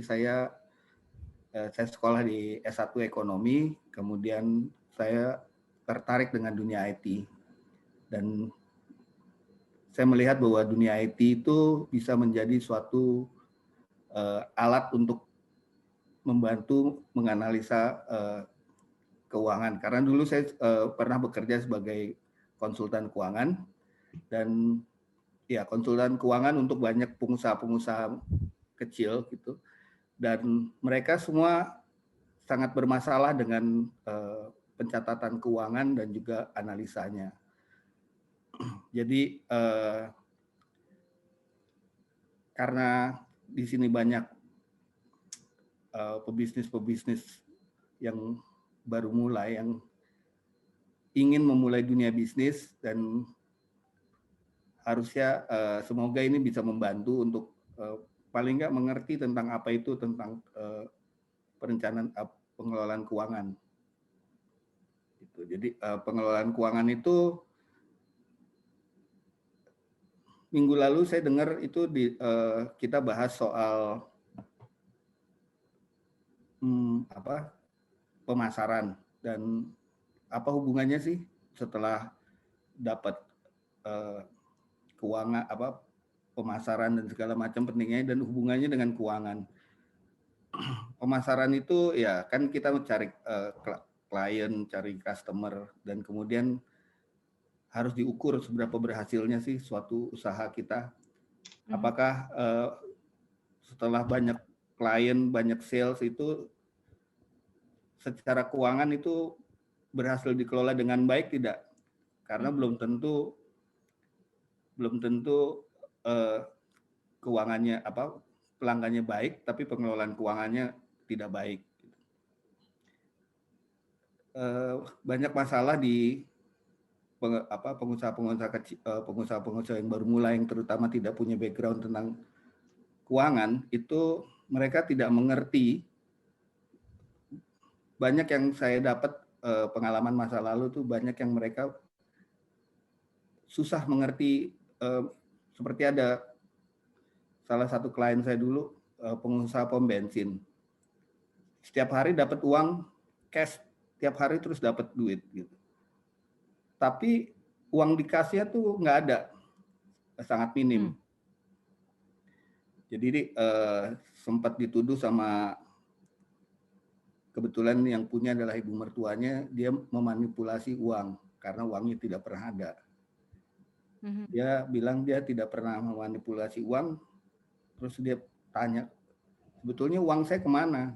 Saya sekolah di S1 Ekonomi, kemudian saya tertarik dengan dunia IT dan saya melihat bahwa dunia IT itu bisa menjadi suatu alat untuk membantu menganalisa keuangan. Karena dulu saya pernah bekerja sebagai konsultan keuangan dan ya konsultan keuangan untuk banyak pengusaha-pengusaha kecil gitu. Dan mereka semua sangat bermasalah dengan pencatatan keuangan dan juga analisanya. Jadi karena di sini banyak pebisnis-pebisnis yang baru mulai, yang ingin memulai dunia bisnis, dan harusnya semoga ini bisa membantu untuk paling nggak mengerti tentang apa itu tentang perencanaan pengelolaan keuangan. Gitu. Jadi pengelolaan keuangan itu minggu lalu saya dengar itu kita bahas soal pemasaran dan apa hubungannya sih setelah dapat keuangan pemasaran dan segala macam pentingnya dan hubungannya dengan keuangan. Pemasaran itu ya kan kita mencari klien, cari customer, dan kemudian harus diukur seberapa berhasilnya sih suatu usaha kita. Apakah setelah banyak klien, banyak sales itu secara keuangan itu berhasil dikelola dengan baik tidak? Karena belum tentu keuangannya pelanggannya baik, tapi pengelolaan keuangannya tidak baik. Banyak masalah di pengusaha-pengusaha kecil, pengusaha-pengusaha yang baru mulai, yang terutama tidak punya background tentang keuangan, itu mereka tidak mengerti. Banyak yang saya dapat pengalaman masa lalu tuh banyak yang mereka susah mengerti. Seperti ada salah satu klien saya dulu pengusaha pom bensin, setiap hari dapat uang cash, tiap hari terus dapat duit gitu. Tapi uang dikasihnya tuh nggak ada, sangat minim. Jadi sempat dituduh sama, kebetulan yang punya adalah ibu mertuanya, dia memanipulasi uang karena uangnya tidak pernah ada. Dia bilang dia tidak pernah memanipulasi uang, terus dia tanya, sebetulnya uang saya kemana?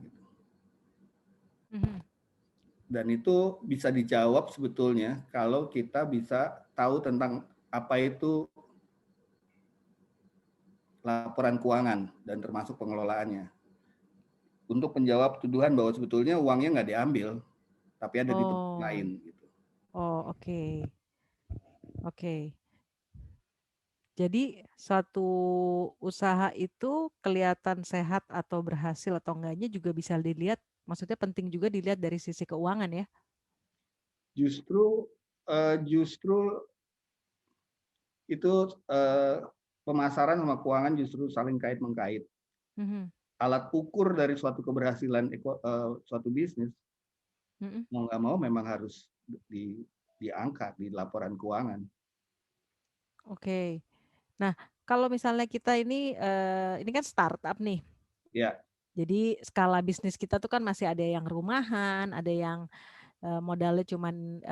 Dan itu bisa dijawab sebetulnya kalau kita bisa tahu tentang apa itu laporan keuangan dan termasuk pengelolaannya. Untuk menjawab tuduhan bahwa sebetulnya uangnya nggak diambil, tapi ada di tempat lain. Gitu. Oh, oke. Oke. Jadi suatu usaha itu kelihatan sehat atau berhasil atau enggaknya juga bisa dilihat, maksudnya penting juga dilihat dari sisi keuangan ya? Justru itu pemasaran sama keuangan justru saling kait-mengkait. Alat ukur dari suatu keberhasilan suatu bisnis, mau nggak mau memang harus diangkat di laporan keuangan. Oke. Nah, kalau misalnya kita ini kan startup nih. Ya. Jadi skala bisnis kita tuh kan masih ada yang rumahan, ada yang modalnya cuman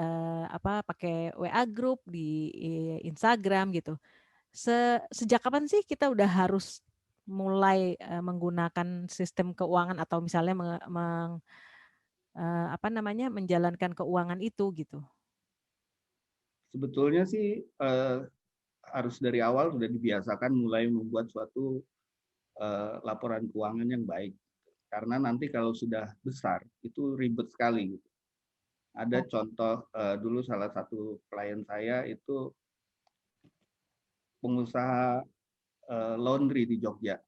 pakai WA group di Instagram gitu. Sejak kapan sih kita udah harus mulai menggunakan sistem keuangan atau misalnya menjalankan keuangan itu gitu? Sebetulnya sih harus dari awal sudah dibiasakan mulai membuat suatu laporan keuangan yang baik. Karena nanti kalau sudah besar itu ribet sekali. Ada contoh dulu salah satu klien saya itu pengusaha laundry di Jogja.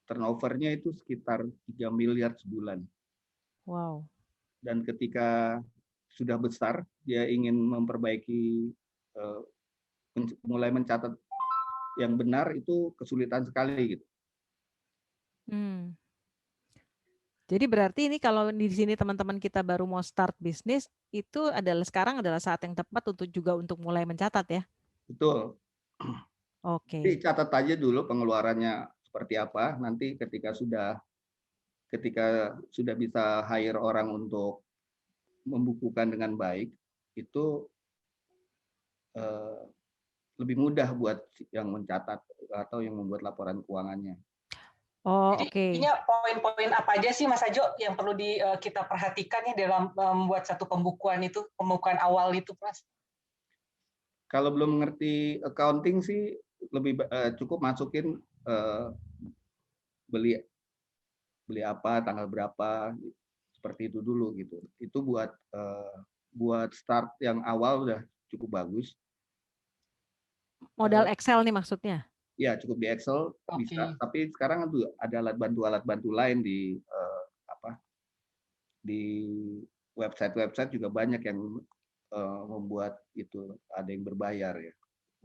Turnovernya itu sekitar 3 miliar sebulan. Wow. Dan ketika sudah besar, dia ingin memperbaiki, mulai mencatat yang benar itu kesulitan sekali gitu. Jadi berarti ini kalau di sini teman-teman kita baru mau start bisnis, itu sekarang adalah saat yang tepat untuk juga untuk mulai mencatat ya. Betul. Jadi Oke. catat aja dulu pengeluarannya seperti apa. Nanti ketika sudah bisa hire orang untuk membukukan dengan baik, itu eh, lebih mudah buat yang mencatat atau yang membuat laporan keuangannya. Oh, Jadi oke. intinya poin-poin apa aja sih Mas Ajo yang perlu kita perhatikan ya dalam membuat satu pembukuan awal itu, Mas? Kalau belum mengerti accounting sih lebih cukup masukin beli beli apa, tanggal berapa, seperti itu dulu gitu. Itu buat start yang awal udah cukup bagus. Modal Excel nih maksudnya. Ya cukup di Excel bisa, tapi sekarang ada alat bantu lain di di website juga banyak yang membuat itu, ada yang berbayar ya.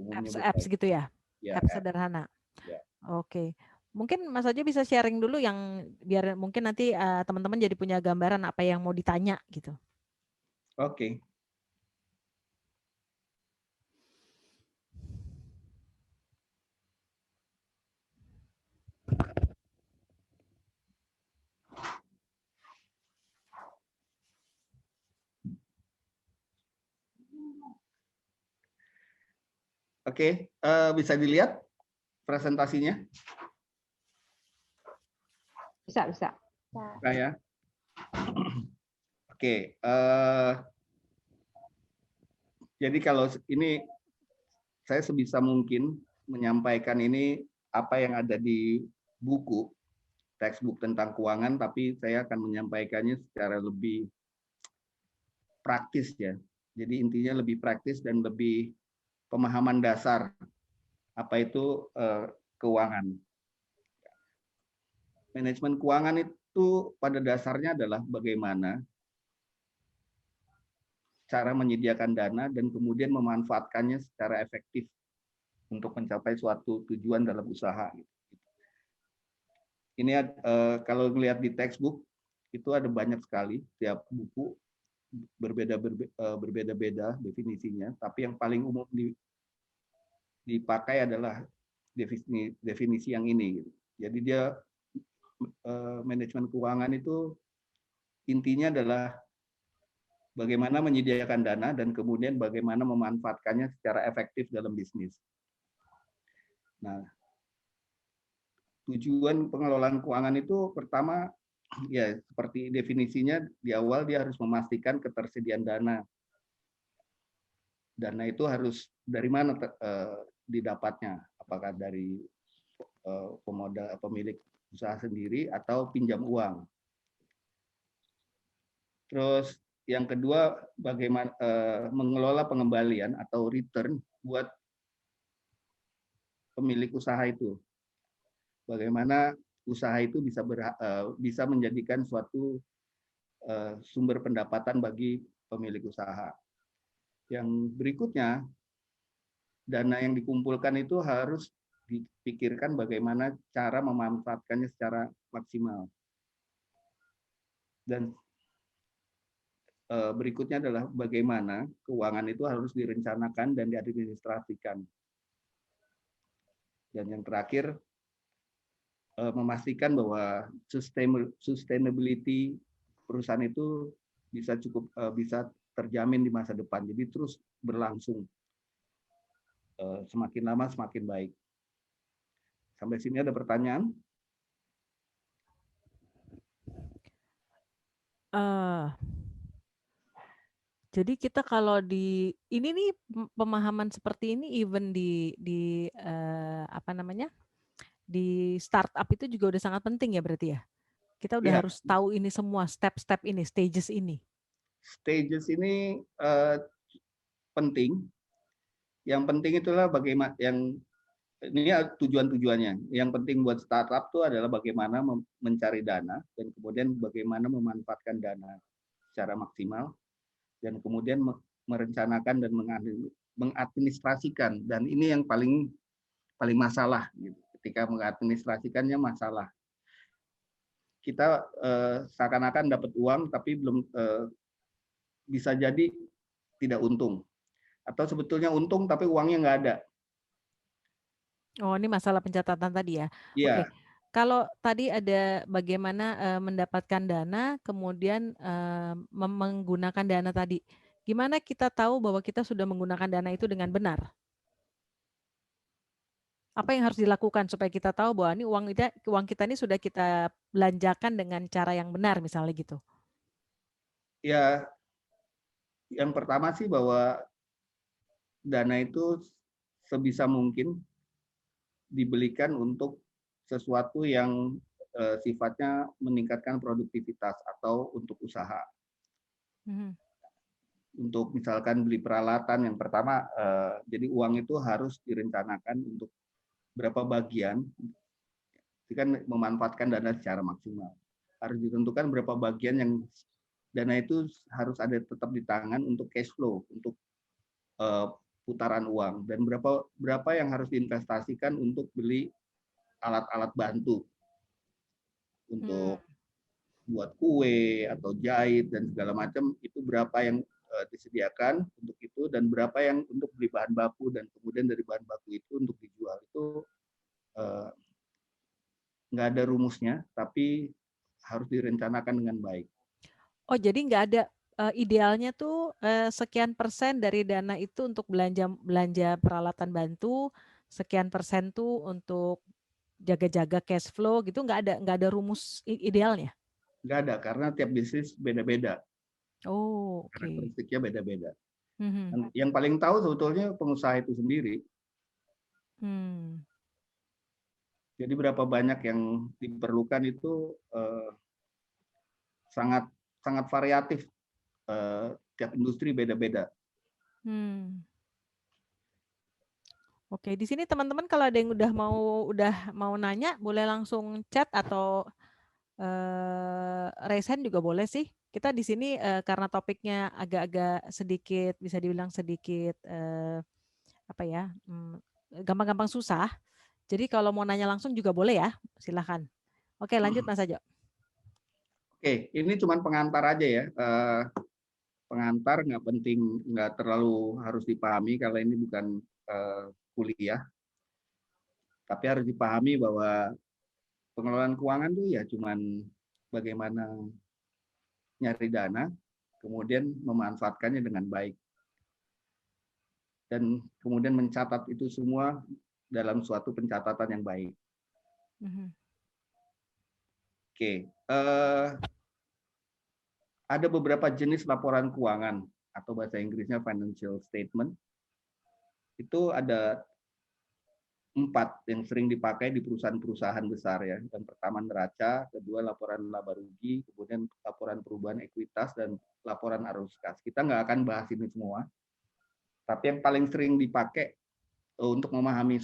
Umumnya Apps gitu ya. Ya, Apps sederhana. ya. Oke. Mungkin Mas Ajo bisa sharing dulu yang biar mungkin nanti teman-teman jadi punya gambaran apa yang mau ditanya gitu. Oke. Oke, bisa dilihat presentasinya? Bisa. Nah, ya. Oke, jadi kalau ini saya sebisa mungkin menyampaikan ini apa yang ada di buku, textbook tentang keuangan, tapi saya akan menyampaikannya secara lebih praktis ya. Jadi intinya lebih praktis dan lebih pemahaman dasar apa itu keuangan. Manajemen keuangan itu pada dasarnya adalah bagaimana cara menyediakan dana dan kemudian memanfaatkannya secara efektif untuk mencapai suatu tujuan dalam usaha. Ini kalau melihat di textbook itu ada banyak sekali, tiap buku berbeda-beda definisinya, tapi yang paling umum dipakai adalah definisi yang ini. Jadi dia manajemen keuangan itu intinya adalah bagaimana menyediakan dana dan kemudian bagaimana memanfaatkannya secara efektif dalam bisnis. Nah, tujuan pengelolaan keuangan itu pertama ya seperti definisinya di awal dia harus memastikan ketersediaan dana. Dana itu harus dari mana didapatnya? Apakah dari pemodal pemilik usaha sendiri atau pinjam uang? Terus yang kedua bagaimana mengelola pengembalian atau return buat pemilik usaha itu. Bagaimana usaha itu bisa menjadikan suatu sumber pendapatan bagi pemilik usaha. Yang berikutnya, dana yang dikumpulkan itu harus dipikirkan bagaimana cara memanfaatkannya secara maksimal. Dan berikutnya adalah bagaimana keuangan itu harus direncanakan dan diadministrasikan. Dan yang terakhir, memastikan bahwa sustainability perusahaan itu bisa terjamin di masa depan. Jadi terus berlangsung. Semakin lama semakin baik. Sampai sini ada pertanyaan? Jadi kita kalau ini nih pemahaman seperti ini even di apa namanya di startup itu juga udah sangat penting ya berarti ya. Kita udah harus tahu ini semua step-step ini, stages ini. Stages ini penting. Yang penting itulah bagaimana ini tujuan-tujuannya. Yang penting buat startup itu adalah bagaimana mencari dana dan kemudian bagaimana memanfaatkan dana secara maksimal dan kemudian merencanakan dan mengadministrasikan. Dan ini yang paling masalah gitu. Ketika mengadministrasikannya masalah. kita seakan-akan dapat uang tapi belum bisa jadi tidak untung. Atau sebetulnya untung tapi uangnya nggak ada. Oh, ini masalah pencatatan tadi ya? Oke. Iya, Kalau tadi ada bagaimana, mendapatkan dana, kemudian, menggunakan dana tadi. Gimana kita tahu bahwa kita sudah menggunakan dana itu dengan benar? Apa yang harus dilakukan supaya kita tahu bahwa ini uang kita ini sudah kita belanjakan dengan cara yang benar misalnya gitu? ya yang pertama sih bahwa dana itu sebisa mungkin dibelikan untuk sesuatu yang sifatnya meningkatkan produktivitas atau untuk usaha. Mhm. Untuk misalkan beli peralatan, yang pertama jadi uang itu harus direncanakan untuk berapa bagian, itu kan memanfaatkan dana secara maksimal. Harus ditentukan berapa bagian yang dana itu harus ada tetap di tangan untuk cash flow, untuk putaran uang, dan berapa yang harus diinvestasikan untuk beli alat-alat bantu Mmm. untuk buat kue atau jahit dan segala macam, itu berapa yang disediakan untuk itu, dan berapa yang untuk beli bahan baku, dan kemudian dari bahan baku itu untuk dijual. Itu eh, nggak ada rumusnya, tapi harus direncanakan dengan baik. Oh, jadi nggak ada, idealnya tuh, sekian persen dari dana itu untuk belanja belanja peralatan bantu, sekian persen tuh untuk jaga-jaga cash flow gitu, nggak ada rumus idealnya? Nggak ada, karena tiap bisnis beda-beda, Oh, oke. karakteristiknya beda-beda. Mhm. Yang paling tahu sebetulnya pengusaha itu sendiri. Mmm. Jadi berapa banyak yang diperlukan itu sangat sangat variatif. Tiap industri beda-beda. Mmm. Oke, di sini teman-teman kalau ada yang udah mau nanya boleh langsung chat atau, raise hand juga boleh sih. Kita di sini, karena topiknya agak-agak sedikit bisa dibilang sedikit, apa ya, gampang-gampang susah, jadi kalau mau nanya langsung juga boleh ya, silahkan. Oke lanjut Mas Ajo. Oke, ini cuma pengantar aja ya. Pengantar, nggak penting, nggak terlalu harus dipahami kalau ini bukan kuliah. Tapi harus dipahami bahwa pengelolaan keuangan tuh ya cuman bagaimana nyari dana, kemudian memanfaatkannya dengan baik, dan kemudian mencatat itu semua dalam suatu pencatatan yang baik. Mhm. Oke, ada beberapa jenis laporan keuangan atau bahasa Inggrisnya financial statement. Itu ada 4 yang sering dipakai di perusahaan-perusahaan besar ya. Yang pertama neraca, kedua laporan laba rugi, kemudian laporan perubahan ekuitas, dan laporan arus kas. Kita nggak akan bahas ini semua, tapi yang paling sering dipakai untuk memahami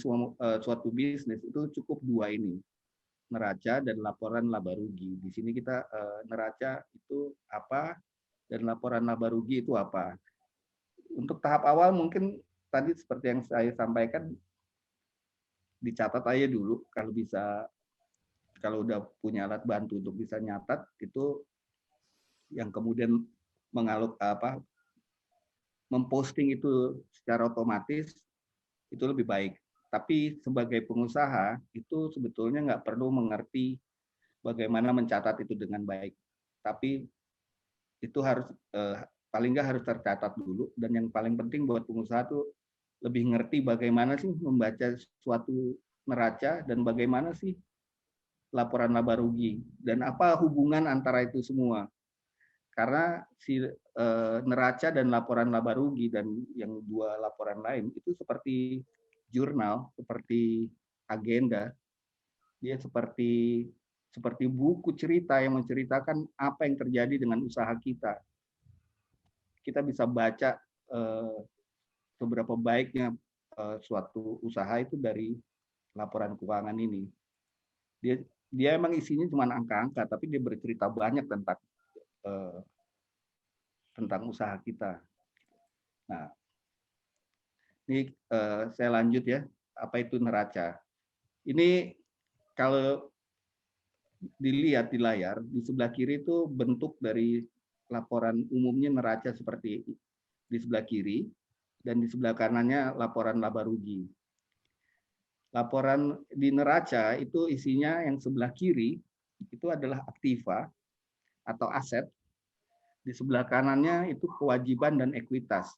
suatu bisnis itu cukup 2 ini, neraca dan laporan laba rugi. Di sini kita neraca itu apa dan laporan laba rugi itu apa. Untuk tahap awal mungkin tadi seperti yang saya sampaikan, dicatat aja dulu kalau bisa. Kalau udah punya alat bantu untuk bisa nyatat, itu yang kemudian memposting itu secara otomatis itu lebih baik. Tapi sebagai pengusaha itu sebetulnya nggak perlu mengerti bagaimana mencatat itu dengan baik. Tapi itu harus paling nggak harus tercatat dulu, dan yang paling penting buat pengusaha tuh lebih ngerti bagaimana sih membaca suatu neraca dan bagaimana sih laporan laba rugi dan apa hubungan antara itu semua. Karena si neraca dan laporan laba rugi dan yang 2 laporan lain itu seperti jurnal, seperti agenda, dia seperti buku cerita yang menceritakan apa yang terjadi dengan usaha kita. Kita bisa baca seberapa baiknya suatu usaha itu dari laporan keuangan ini. Dia dia emang isinya cuma angka-angka, tapi dia bercerita banyak eh, tentang usaha kita. Nah, ini saya lanjut ya. Apa itu neraca? Ini kalau dilihat di layar, di sebelah kiri itu bentuk dari laporan umumnya neraca seperti di sebelah kiri, dan di sebelah kanannya laporan laba rugi. Laporan di neraca itu isinya yang sebelah kiri itu adalah aktiva atau aset, di sebelah kanannya itu kewajiban dan ekuitas.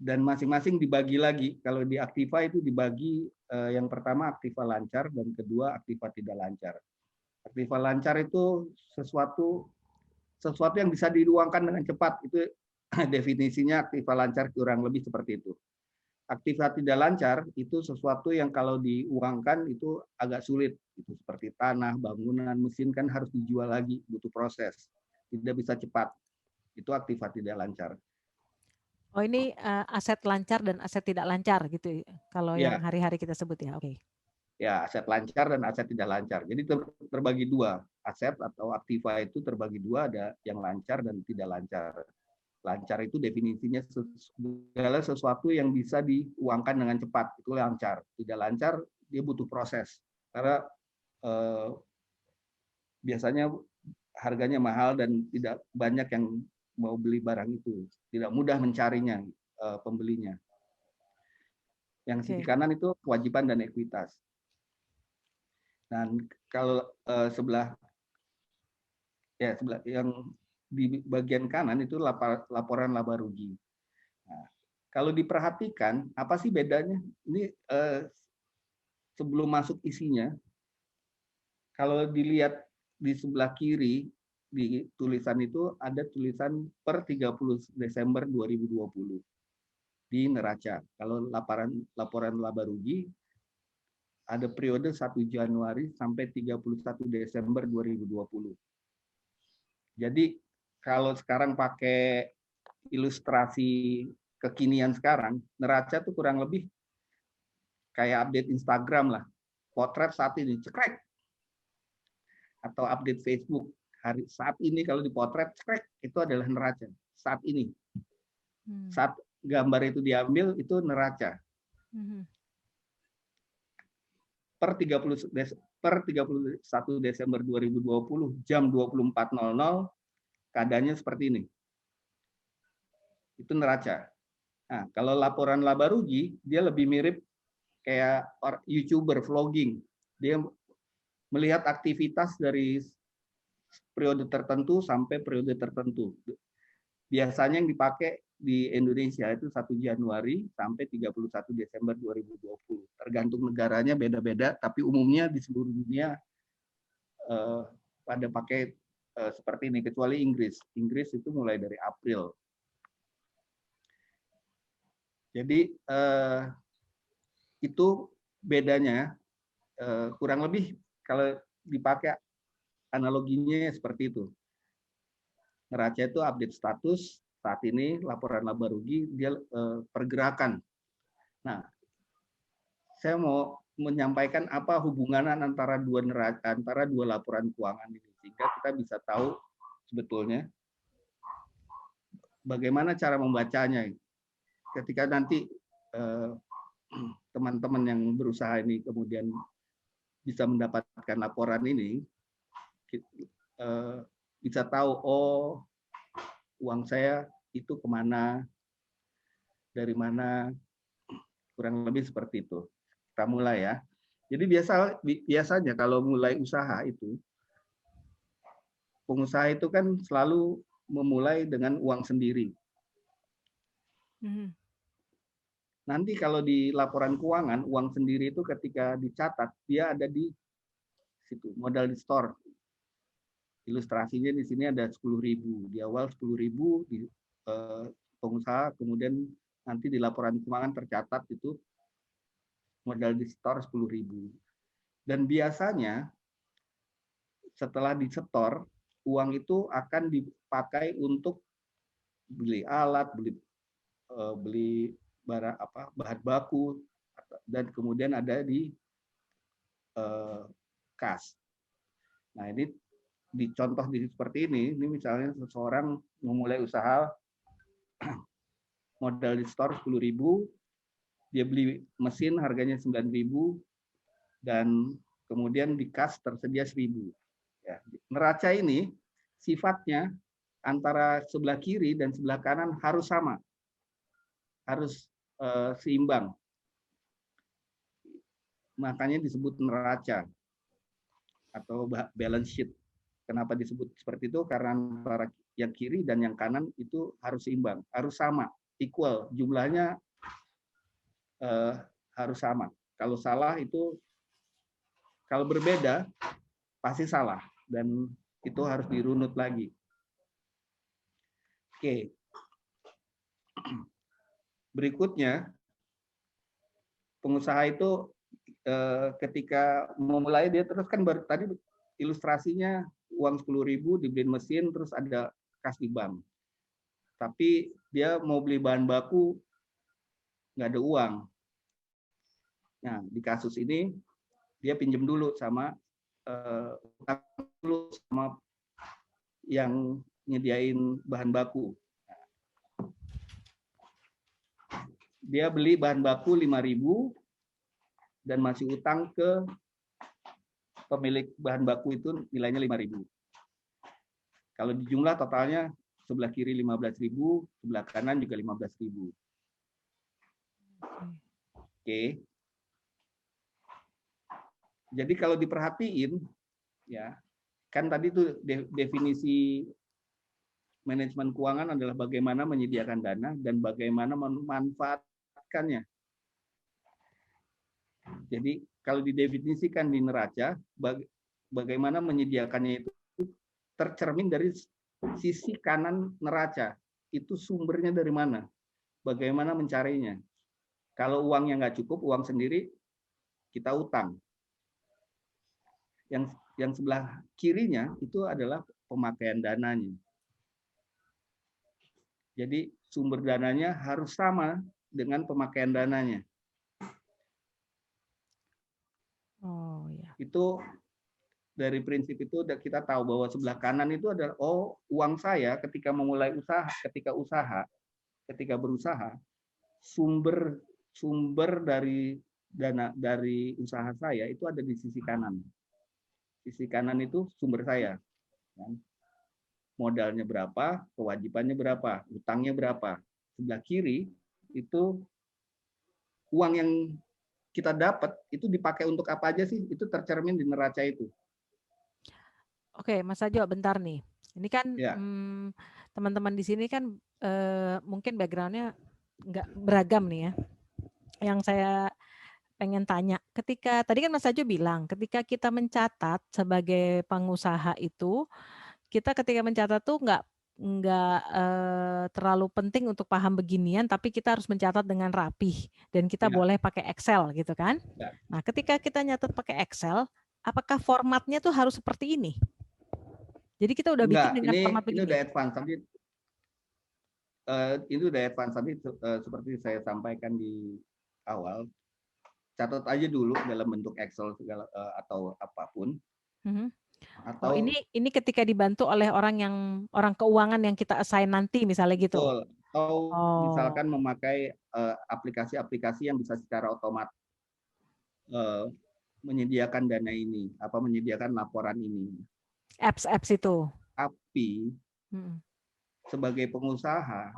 Dan masing-masing dibagi lagi. Kalau di aktiva itu dibagi, yang pertama aktiva lancar dan kedua aktiva tidak lancar. Aktiva lancar itu sesuatu yang bisa diluangkan dengan cepat. Itu definisinya aktiva lancar kurang lebih seperti itu. Aktiva tidak lancar itu sesuatu yang kalau diuangkan itu agak sulit. Itu seperti tanah, bangunan, mesin kan harus dijual lagi, butuh proses. Tidak bisa cepat. Itu aktiva tidak lancar. Oh, ini aset lancar dan aset tidak lancar gitu kalau yang Ya, hari-hari kita sebut ya. Oke. ya, aset lancar dan aset tidak lancar. Jadi terbagi dua. Aset atau aktiva itu terbagi dua, ada yang lancar dan tidak lancar. Lancar itu definisinya segala sesuatu yang bisa diuangkan dengan cepat, itu lancar. Tidak lancar, dia butuh proses. Karena biasanya harganya mahal dan tidak banyak yang mau beli barang itu. Tidak mudah mencarinya, pembelinya. Yang sisi kanan itu kewajiban dan ekuitas. Dan kalau sebelah yang di bagian kanan itu laporan laba rugi. Nah, kalau diperhatikan, apa sih bedanya? Ini sebelum masuk isinya, kalau dilihat di sebelah kiri di tulisan itu ada tulisan per 30 Desember 2020 di neraca. Kalau laporan laba rugi ada periode 1 Januari sampai 31 Desember 2020. Jadi kalau sekarang pakai ilustrasi kekinian sekarang, neraca tuh kurang lebih kayak update Instagram lah. Potret saat ini, cekrek. Atau update Facebook. Saat ini kalau dipotret, cekrek, itu adalah neraca. Saat ini. Saat gambar itu diambil, itu neraca. Per 31 Desember 2020, jam 24.00, keadaannya seperti ini. Itu neraca. Nah, kalau laporan laba rugi, dia lebih mirip kayak YouTuber vlogging. Dia melihat aktivitas dari periode tertentu sampai periode tertentu. Biasanya yang dipakai di Indonesia itu 1 Januari sampai 31 Desember 2020. Tergantung negaranya beda-beda, tapi umumnya di seluruh dunia pada pakai seperti ini, kecuali Inggris. Inggris itu mulai dari April. Jadi itu bedanya, kurang lebih kalau dipakai analoginya seperti itu. Neraca itu update status saat ini, laporan laba rugi dia pergerakan. Nah, saya mau menyampaikan apa hubungan antara dua laporan keuangan ini sehingga kita bisa tahu sebetulnya bagaimana cara membacanya. Ketika nanti teman-teman yang berusaha ini kemudian bisa mendapatkan laporan ini, bisa tahu, oh uang saya itu kemana, dari mana, kurang lebih seperti itu. Kita mulai ya. Jadi biasanya kalau mulai usaha itu, pengusaha itu kan selalu memulai dengan uang sendiri. Nanti kalau di laporan keuangan, uang sendiri itu ketika dicatat, dia ada di situ, modal di store. Ilustrasinya di sini ada 10.000. Di awal 10.000 di pengusaha, kemudian nanti di laporan keuangan tercatat itu modal di store 10.000. Dan biasanya setelah disetor, uang itu akan dipakai untuk beli alat, beli barang bahan baku, dan kemudian ada di kas. Nah, ini dicontoh seperti ini misalnya seseorang memulai usaha modal di store 10.000, dia beli mesin harganya 9.000 dan kemudian di kas tersedia 1.000. Ya. Neraca ini sifatnya antara sebelah kiri dan sebelah kanan harus sama, harus seimbang. Makanya disebut neraca atau balance sheet. Kenapa disebut seperti itu? Karena antara yang kiri dan yang kanan itu harus seimbang, harus sama, equal, jumlahnya harus sama. Kalau salah itu, kalau berbeda pasti salah dan itu harus dirunut lagi. Oke. Berikutnya, pengusaha itu ketika memulai dia terus kan tadi ilustrasinya uang 10.000 dibeliin mesin terus ada kas di bank. Tapi dia mau beli bahan baku nggak ada uang. Nah, di kasus ini dia pinjam dulu sama yang nyediain bahan baku. Dia beli bahan baku 5.000 dan masih utang ke pemilik bahan baku itu nilainya 5.000. Kalau di jumlah totalnya sebelah kiri 15.000, sebelah kanan juga 15.000. Oke. Jadi kalau diperhatiin, ya kan tadi tuh definisi manajemen keuangan adalah bagaimana menyediakan dana dan bagaimana memanfaatkannya. Jadi kalau didefinisikan di neraca, bagaimana menyediakannya itu tercermin dari sisi kanan neraca. Itu sumbernya dari mana? Bagaimana mencarinya? Kalau uangnya nggak cukup, uang sendiri, kita utang. Yang sebelah kirinya itu adalah pemakaian dananya. Jadi sumber dananya harus sama dengan pemakaian dananya. Oh ya. Itu dari prinsip itu kita tahu bahwa sebelah kanan itu adalah uang saya ketika memulai usaha, ketika berusaha, sumber dari dana dari usaha saya itu ada di sisi kanan. Sisi kanan itu sumber saya. Modalnya berapa, kewajibannya berapa, utangnya berapa. Sebelah kiri itu uang yang kita dapat itu dipakai untuk apa aja sih? Itu tercermin di neraca itu. Oke, Mas Ajo, bentar nih. Ini kan Ya. Teman-teman di sini kan mungkin background-nya nggak beragam nih ya. Yang saya pengen tanya, ketika tadi kan Mas Ajo bilang, ketika kita mencatat sebagai pengusaha itu, kita ketika mencatat tuh nggak terlalu penting untuk paham beginian, tapi kita harus mencatat dengan rapih dan kita boleh pakai Excel gitu kan. Ya. Nah, ketika kita nyatat pakai Excel, apakah formatnya tuh harus seperti ini? Jadi kita udah bikin dengan format begini. Ini udah advance tadi. Ini udah advance tadi seperti saya sampaikan di awal. Catat aja dulu dalam bentuk Excel segala atau apapun. Atau ini ketika dibantu oleh orang keuangan yang kita assign nanti misalnya gitu. Betul. Atau misalkan memakai aplikasi-aplikasi yang bisa secara otomatis menyediakan dana ini, menyediakan laporan ini. Apps itu. Tapi sebagai pengusaha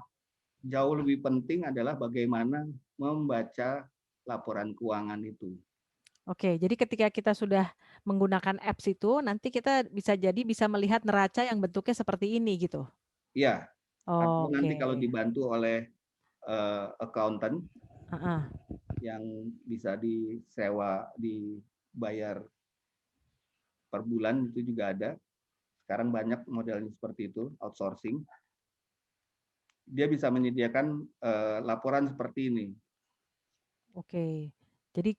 jauh lebih penting adalah bagaimana membaca laporan keuangan itu. Oke, jadi ketika kita sudah menggunakan apps itu, nanti kita bisa melihat neraca yang bentuknya seperti ini gitu. Iya. Atau nanti kalau dibantu oleh accountant yang bisa disewa, dibayar per bulan itu juga ada. Sekarang banyak modelnya seperti itu, outsourcing. Dia bisa menyediakan laporan seperti ini. Oke. Jadi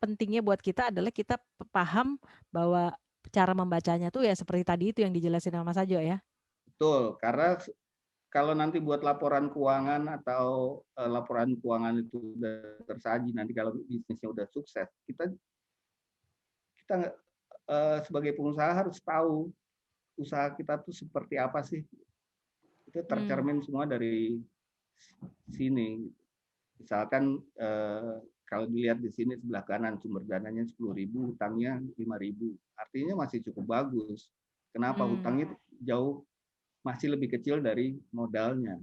pentingnya buat kita adalah kita paham bahwa cara membacanya tuh ya seperti tadi itu yang dijelasin sama Mas Ajo ya. Betul, karena kalau nanti buat laporan keuangan atau laporan keuangan itu sudah tersaji, nanti kalau bisnisnya udah sukses, kita sebagai pengusaha harus tahu usaha kita tuh seperti apa sih. Itu tercermin semua dari sini. Misalkan kalau dilihat di sini sebelah kanan sumber dananya 10.000, hutangnya 5.000, artinya masih cukup bagus. Kenapa? Hutangnya jauh masih lebih kecil dari modalnya.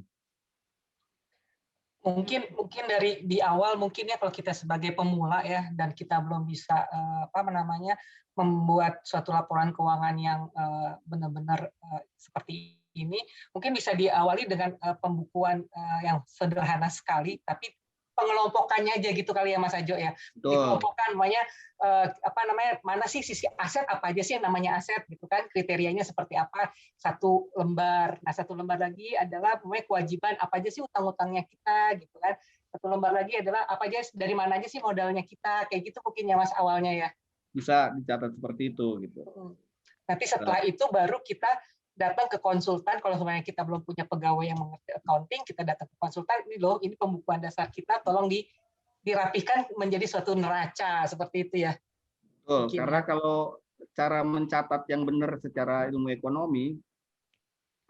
Mungkin dari di awal mungkin ya kalau kita sebagai pemula ya dan kita belum bisa membuat suatu laporan keuangan yang benar-benar seperti ini, mungkin bisa diawali dengan pembukuan yang sederhana sekali, tapi pengelompokannya aja gitu kali ya Mas Ajo ya. Dikelompokkan mana sih sisi aset, apa aja sih yang namanya aset gitu kan, kriterianya seperti apa, satu lembar. Nah, satu lembar lagi adalah kewajiban apa aja sih utang-utangnya kita gitu kan. Satu lembar lagi adalah apa aja, dari mana aja sih modalnya kita, kayak gitu mungkin ya Mas awalnya ya. Bisa dicatat seperti itu gitu. Nanti setelah itu baru kita datang ke konsultan. Kalau sebenarnya kita belum punya pegawai yang mengerti accounting, kita datang ke konsultan, ini loh, ini pembukuan dasar kita, tolong dirapikan menjadi suatu neraca seperti itu ya. Betul, karena kalau cara mencatat yang benar secara ilmu ekonomi,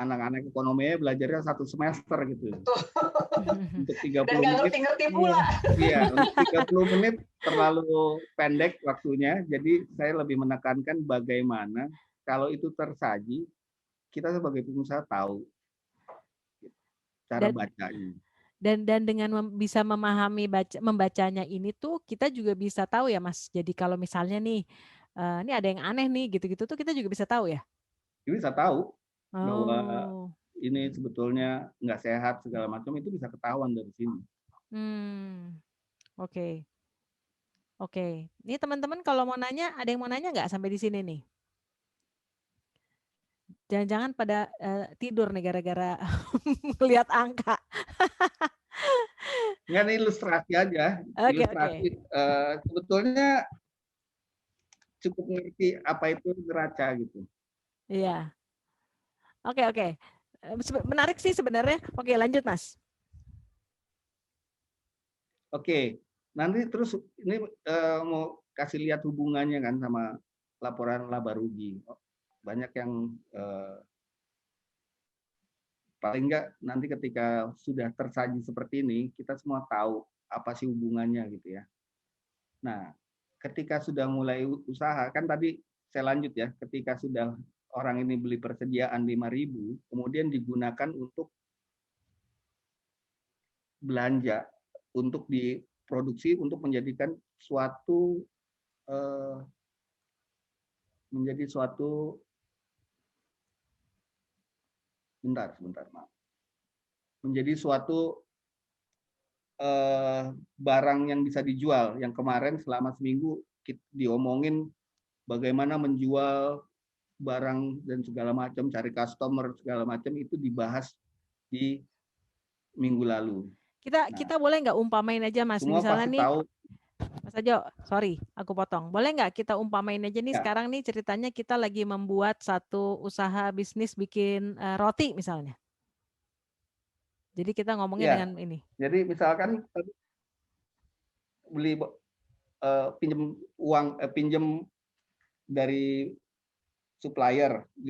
anak-anak ekonominya belajarnya 1 semester gitu. Untuk 30 dan nggak ngerti-ngerti pula. Iya, untuk 30 menit terlalu pendek waktunya, jadi saya lebih menekankan bagaimana kalau itu tersaji, kita sebagai pengusaha tahu cara bacanya. Dan dengan bisa memahami membacanya ini tuh kita juga bisa tahu ya Mas. Jadi kalau misalnya nih, ini ada yang aneh nih gitu-gitu tuh kita juga bisa tahu ya? Bisa tahu bahwa ini sebetulnya nggak sehat segala macam, itu bisa ketahuan dari sini. Oke. Oke. Ini teman-teman kalau mau nanya, ada yang mau nanya nggak sampai di sini nih? Jangan-jangan pada tidur nih gara-gara melihat angka. Nggak, ini ilustrasi aja. Ilustrasi. Sebetulnya cukup ngerti apa itu neraca gitu. Iya. Oke. Menarik sih sebenarnya. Oke, lanjut Mas. Oke, nanti terus ini mau kasih lihat hubungannya kan sama laporan laba rugi. Banyak yang paling enggak nanti ketika sudah tersaji seperti ini, kita semua tahu apa sih hubungannya gitu ya. Nah, ketika sudah mulai usaha, kan tadi saya lanjut ya, ketika sudah orang ini beli persediaan 5.000, kemudian digunakan untuk belanja, untuk diproduksi, untuk menjadikan suatu menjadi suatu barang yang bisa dijual. Yang kemarin selama seminggu diomongin bagaimana menjual barang dan segala macam, cari customer segala macam, itu dibahas di minggu lalu. Kita boleh nggak umpamain aja Mas, semua misalnya pasti nih tahu. Mas Ajo, sorry aku potong. Boleh nggak kita umpamain aja nih sekarang nih ceritanya kita lagi membuat satu usaha bisnis bikin roti misalnya. Jadi kita ngomongin dengan ini. Jadi misalkan beli pinjam dari supplier 5.000,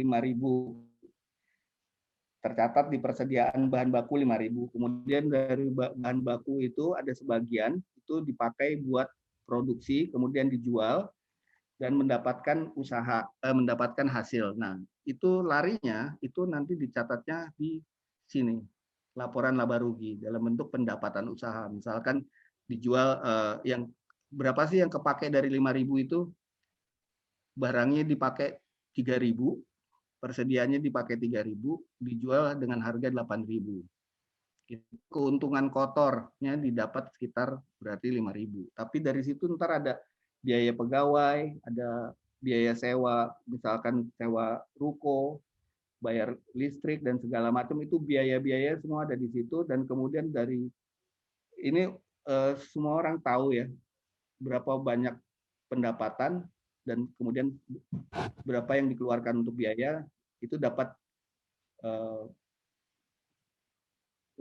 tercatat di persediaan bahan baku 5.000. Kemudian dari bahan baku itu ada sebagian itu dipakai buat produksi, kemudian dijual dan mendapatkan mendapatkan hasil. Nah, itu larinya itu nanti dicatatnya di sini, laporan laba rugi dalam bentuk pendapatan usaha. Misalkan dijual yang berapa sih yang kepakai dari 5.000 itu, barangnya dipakai 3.000, persediaannya dipakai 3.000, dijual dengan harga 8.000. Keuntungan kotornya didapat sekitar berarti 5.000. Tapi dari situ ntar ada biaya pegawai, ada biaya sewa, misalkan sewa ruko, bayar listrik dan segala macam, itu biaya-biaya semua ada di situ. Dan kemudian dari ini semua orang tahu ya berapa banyak pendapatan dan kemudian berapa yang dikeluarkan untuk biaya, itu dapat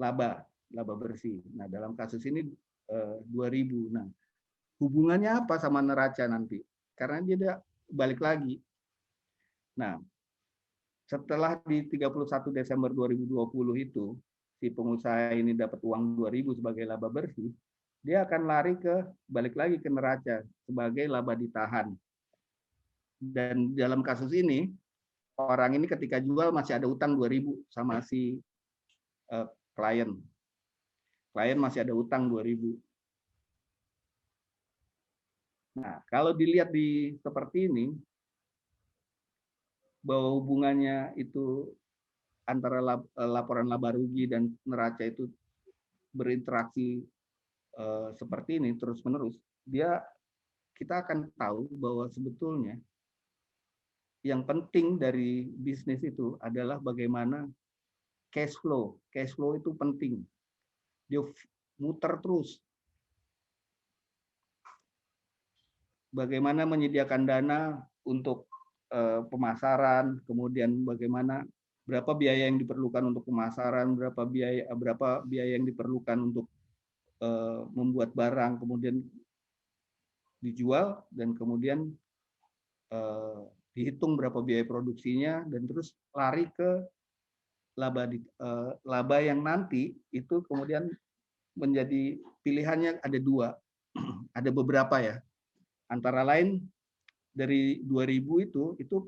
laba bersih. Nah, dalam kasus ini 2.000. Nah, hubungannya apa sama neraca nanti? Karena dia balik lagi. Nah, setelah di 31 Desember 2020 itu si pengusaha ini dapat uang 2.000 sebagai laba bersih, dia akan lari balik lagi ke neraca sebagai laba ditahan. Dan dalam kasus ini, orang ini ketika jual masih ada utang 2.000 sama si klien. Klien masih ada utang 2.000. Nah, kalau dilihat seperti ini, bahwa hubungannya itu antara laporan laba rugi dan neraca itu berinteraksi seperti ini terus-menerus, kita akan tahu bahwa sebetulnya yang penting dari bisnis itu adalah bagaimana cash flow. Cash flow itu penting. Dia muter terus. Bagaimana menyediakan dana untuk pemasaran, kemudian bagaimana berapa biaya yang diperlukan untuk pemasaran, berapa biaya yang diperlukan untuk membuat barang, kemudian dijual, dan kemudian dihitung berapa biaya produksinya, dan terus lari ke laba yang nanti itu kemudian menjadi pilihannya ada dua, ada beberapa ya. Antara lain dari 2.000 itu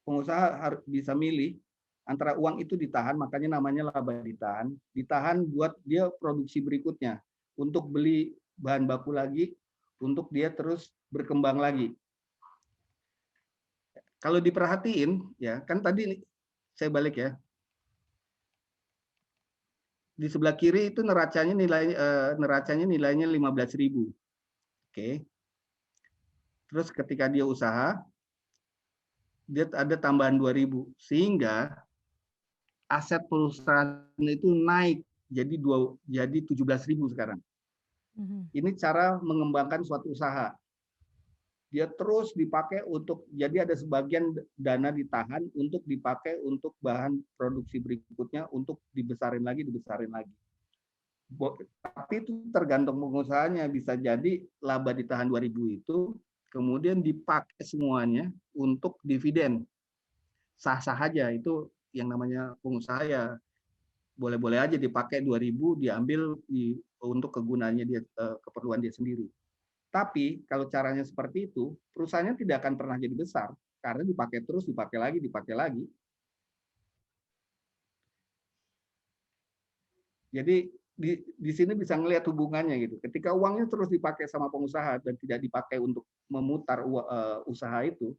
pengusaha harus bisa milih antara uang itu ditahan, makanya namanya laba ditahan buat dia produksi berikutnya, untuk beli bahan baku lagi, untuk dia terus berkembang lagi. Kalau diperhatiin, ya kan tadi saya balik ya, di sebelah kiri itu neracanya nilainya 15.000. Oke. Terus ketika dia usaha, dia ada tambahan 2.000, sehingga aset perusahaan itu naik jadi 17.000 sekarang. Ini cara mengembangkan suatu usaha. Dia terus dipakai jadi ada sebagian dana ditahan untuk dipakai untuk bahan produksi berikutnya, untuk dibesarin lagi. Tapi itu tergantung pengusahanya, bisa jadi laba ditahan 2.000 itu kemudian dipakai semuanya untuk dividen. Sah-sah aja, itu yang namanya pengusaha ya, boleh-boleh aja dipakai 2.000, diambil untuk kegunaannya dia, keperluan dia sendiri. Tapi kalau caranya seperti itu, perusahaannya tidak akan pernah jadi besar karena dipakai terus, dipakai lagi. Jadi di sini bisa ngelihat hubungannya gitu. Ketika uangnya terus dipakai sama pengusaha dan tidak dipakai untuk memutar usaha itu,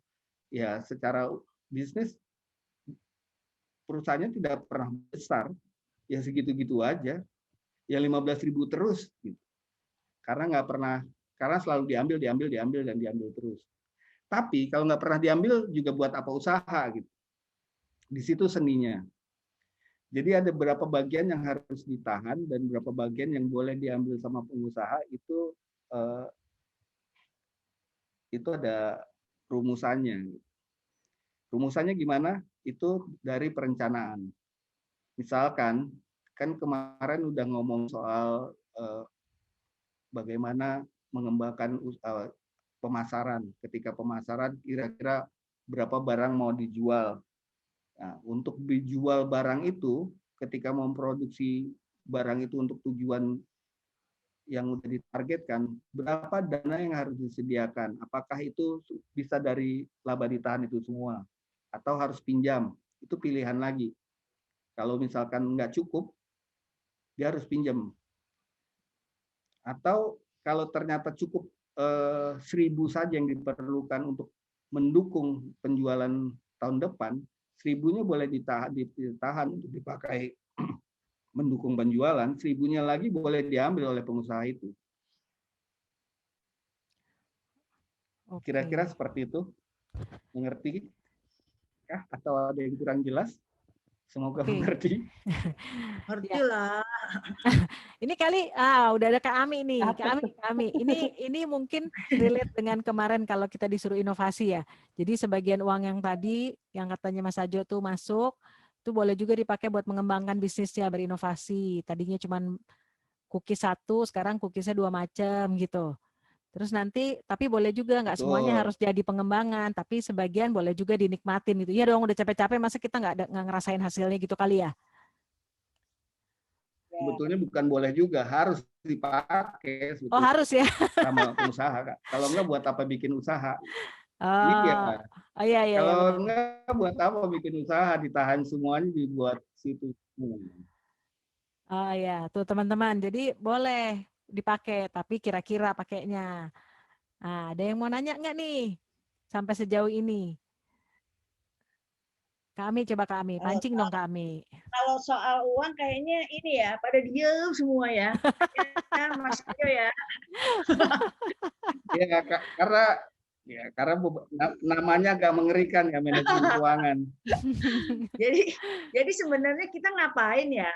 ya secara bisnis perusahaannya tidak pernah besar, ya segitu-gitu aja, ya 15.000 terus gitu. Karena selalu diambil terus. Tapi kalau nggak pernah diambil juga buat apa usaha gitu. Di situ seninya. Jadi ada beberapa bagian yang harus ditahan dan beberapa bagian yang boleh diambil sama pengusaha, itu ada rumusannya. Rumusannya gimana? Itu dari perencanaan. Misalkan kan kemarin udah ngomong soal bagaimana mengembangkan pemasaran. Ketika pemasaran kira-kira berapa barang mau dijual. Nah, untuk dijual barang itu, ketika memproduksi barang itu untuk tujuan yang sudah ditargetkan, berapa dana yang harus disediakan? Apakah itu bisa dari laba ditahan itu semua? Atau harus pinjam? Itu pilihan lagi. Kalau misalkan nggak cukup, dia harus pinjam. Atau kalau ternyata cukup 1.000 saja yang diperlukan untuk mendukung penjualan tahun depan, 1.000-nya boleh ditahan untuk dipakai mendukung penjualan, 1.000-nya lagi boleh diambil oleh pengusaha itu. Kira-kira seperti itu. Mengerti? Atau ada yang kurang jelas? Semoga mengerti. Ngerti lah. Ini kali udah ada Kak Ami nih. Kak Ami. Ini mungkin relate dengan kemarin kalau kita disuruh inovasi ya. Jadi sebagian uang yang tadi yang katanya Mas Ajo tuh masuk, itu boleh juga dipakai buat mengembangkan bisnisnya, berinovasi. Tadinya cuma cookies 1, sekarang cookiesnya 2 macam gitu. Terus nanti, tapi boleh juga nggak semuanya Betul. harus jadi pengembangan, tapi sebagian boleh juga dinikmatin gitu. Ya dong, udah capek-capek, masa kita nggak ngerasain hasilnya gitu kali ya? Sebetulnya bukan boleh juga, harus dipakai Oh sebetulnya harus ya? sama pengusaha, Kak. Kalau enggak buat apa bikin usaha? Oh, Iya. oh iya iya ya, Kalau benar. enggak buat apa bikin usaha, ditahan semuanya dibuat situ. Oh ya, tuh teman-teman. Jadi boleh dipakai, tapi kira-kira pakainya. Nah, ada yang mau nanya nggak nih sampai sejauh ini? Kami coba kami, Eh, pancing dong kami. Kalau soal uang kayaknya ini ya, pada diem semua ya. Ya, Mas Arjo ya. Ya, karena namanya agak mengerikan ya, manajemen keuangan. Jadi sebenarnya kita ngapain ya?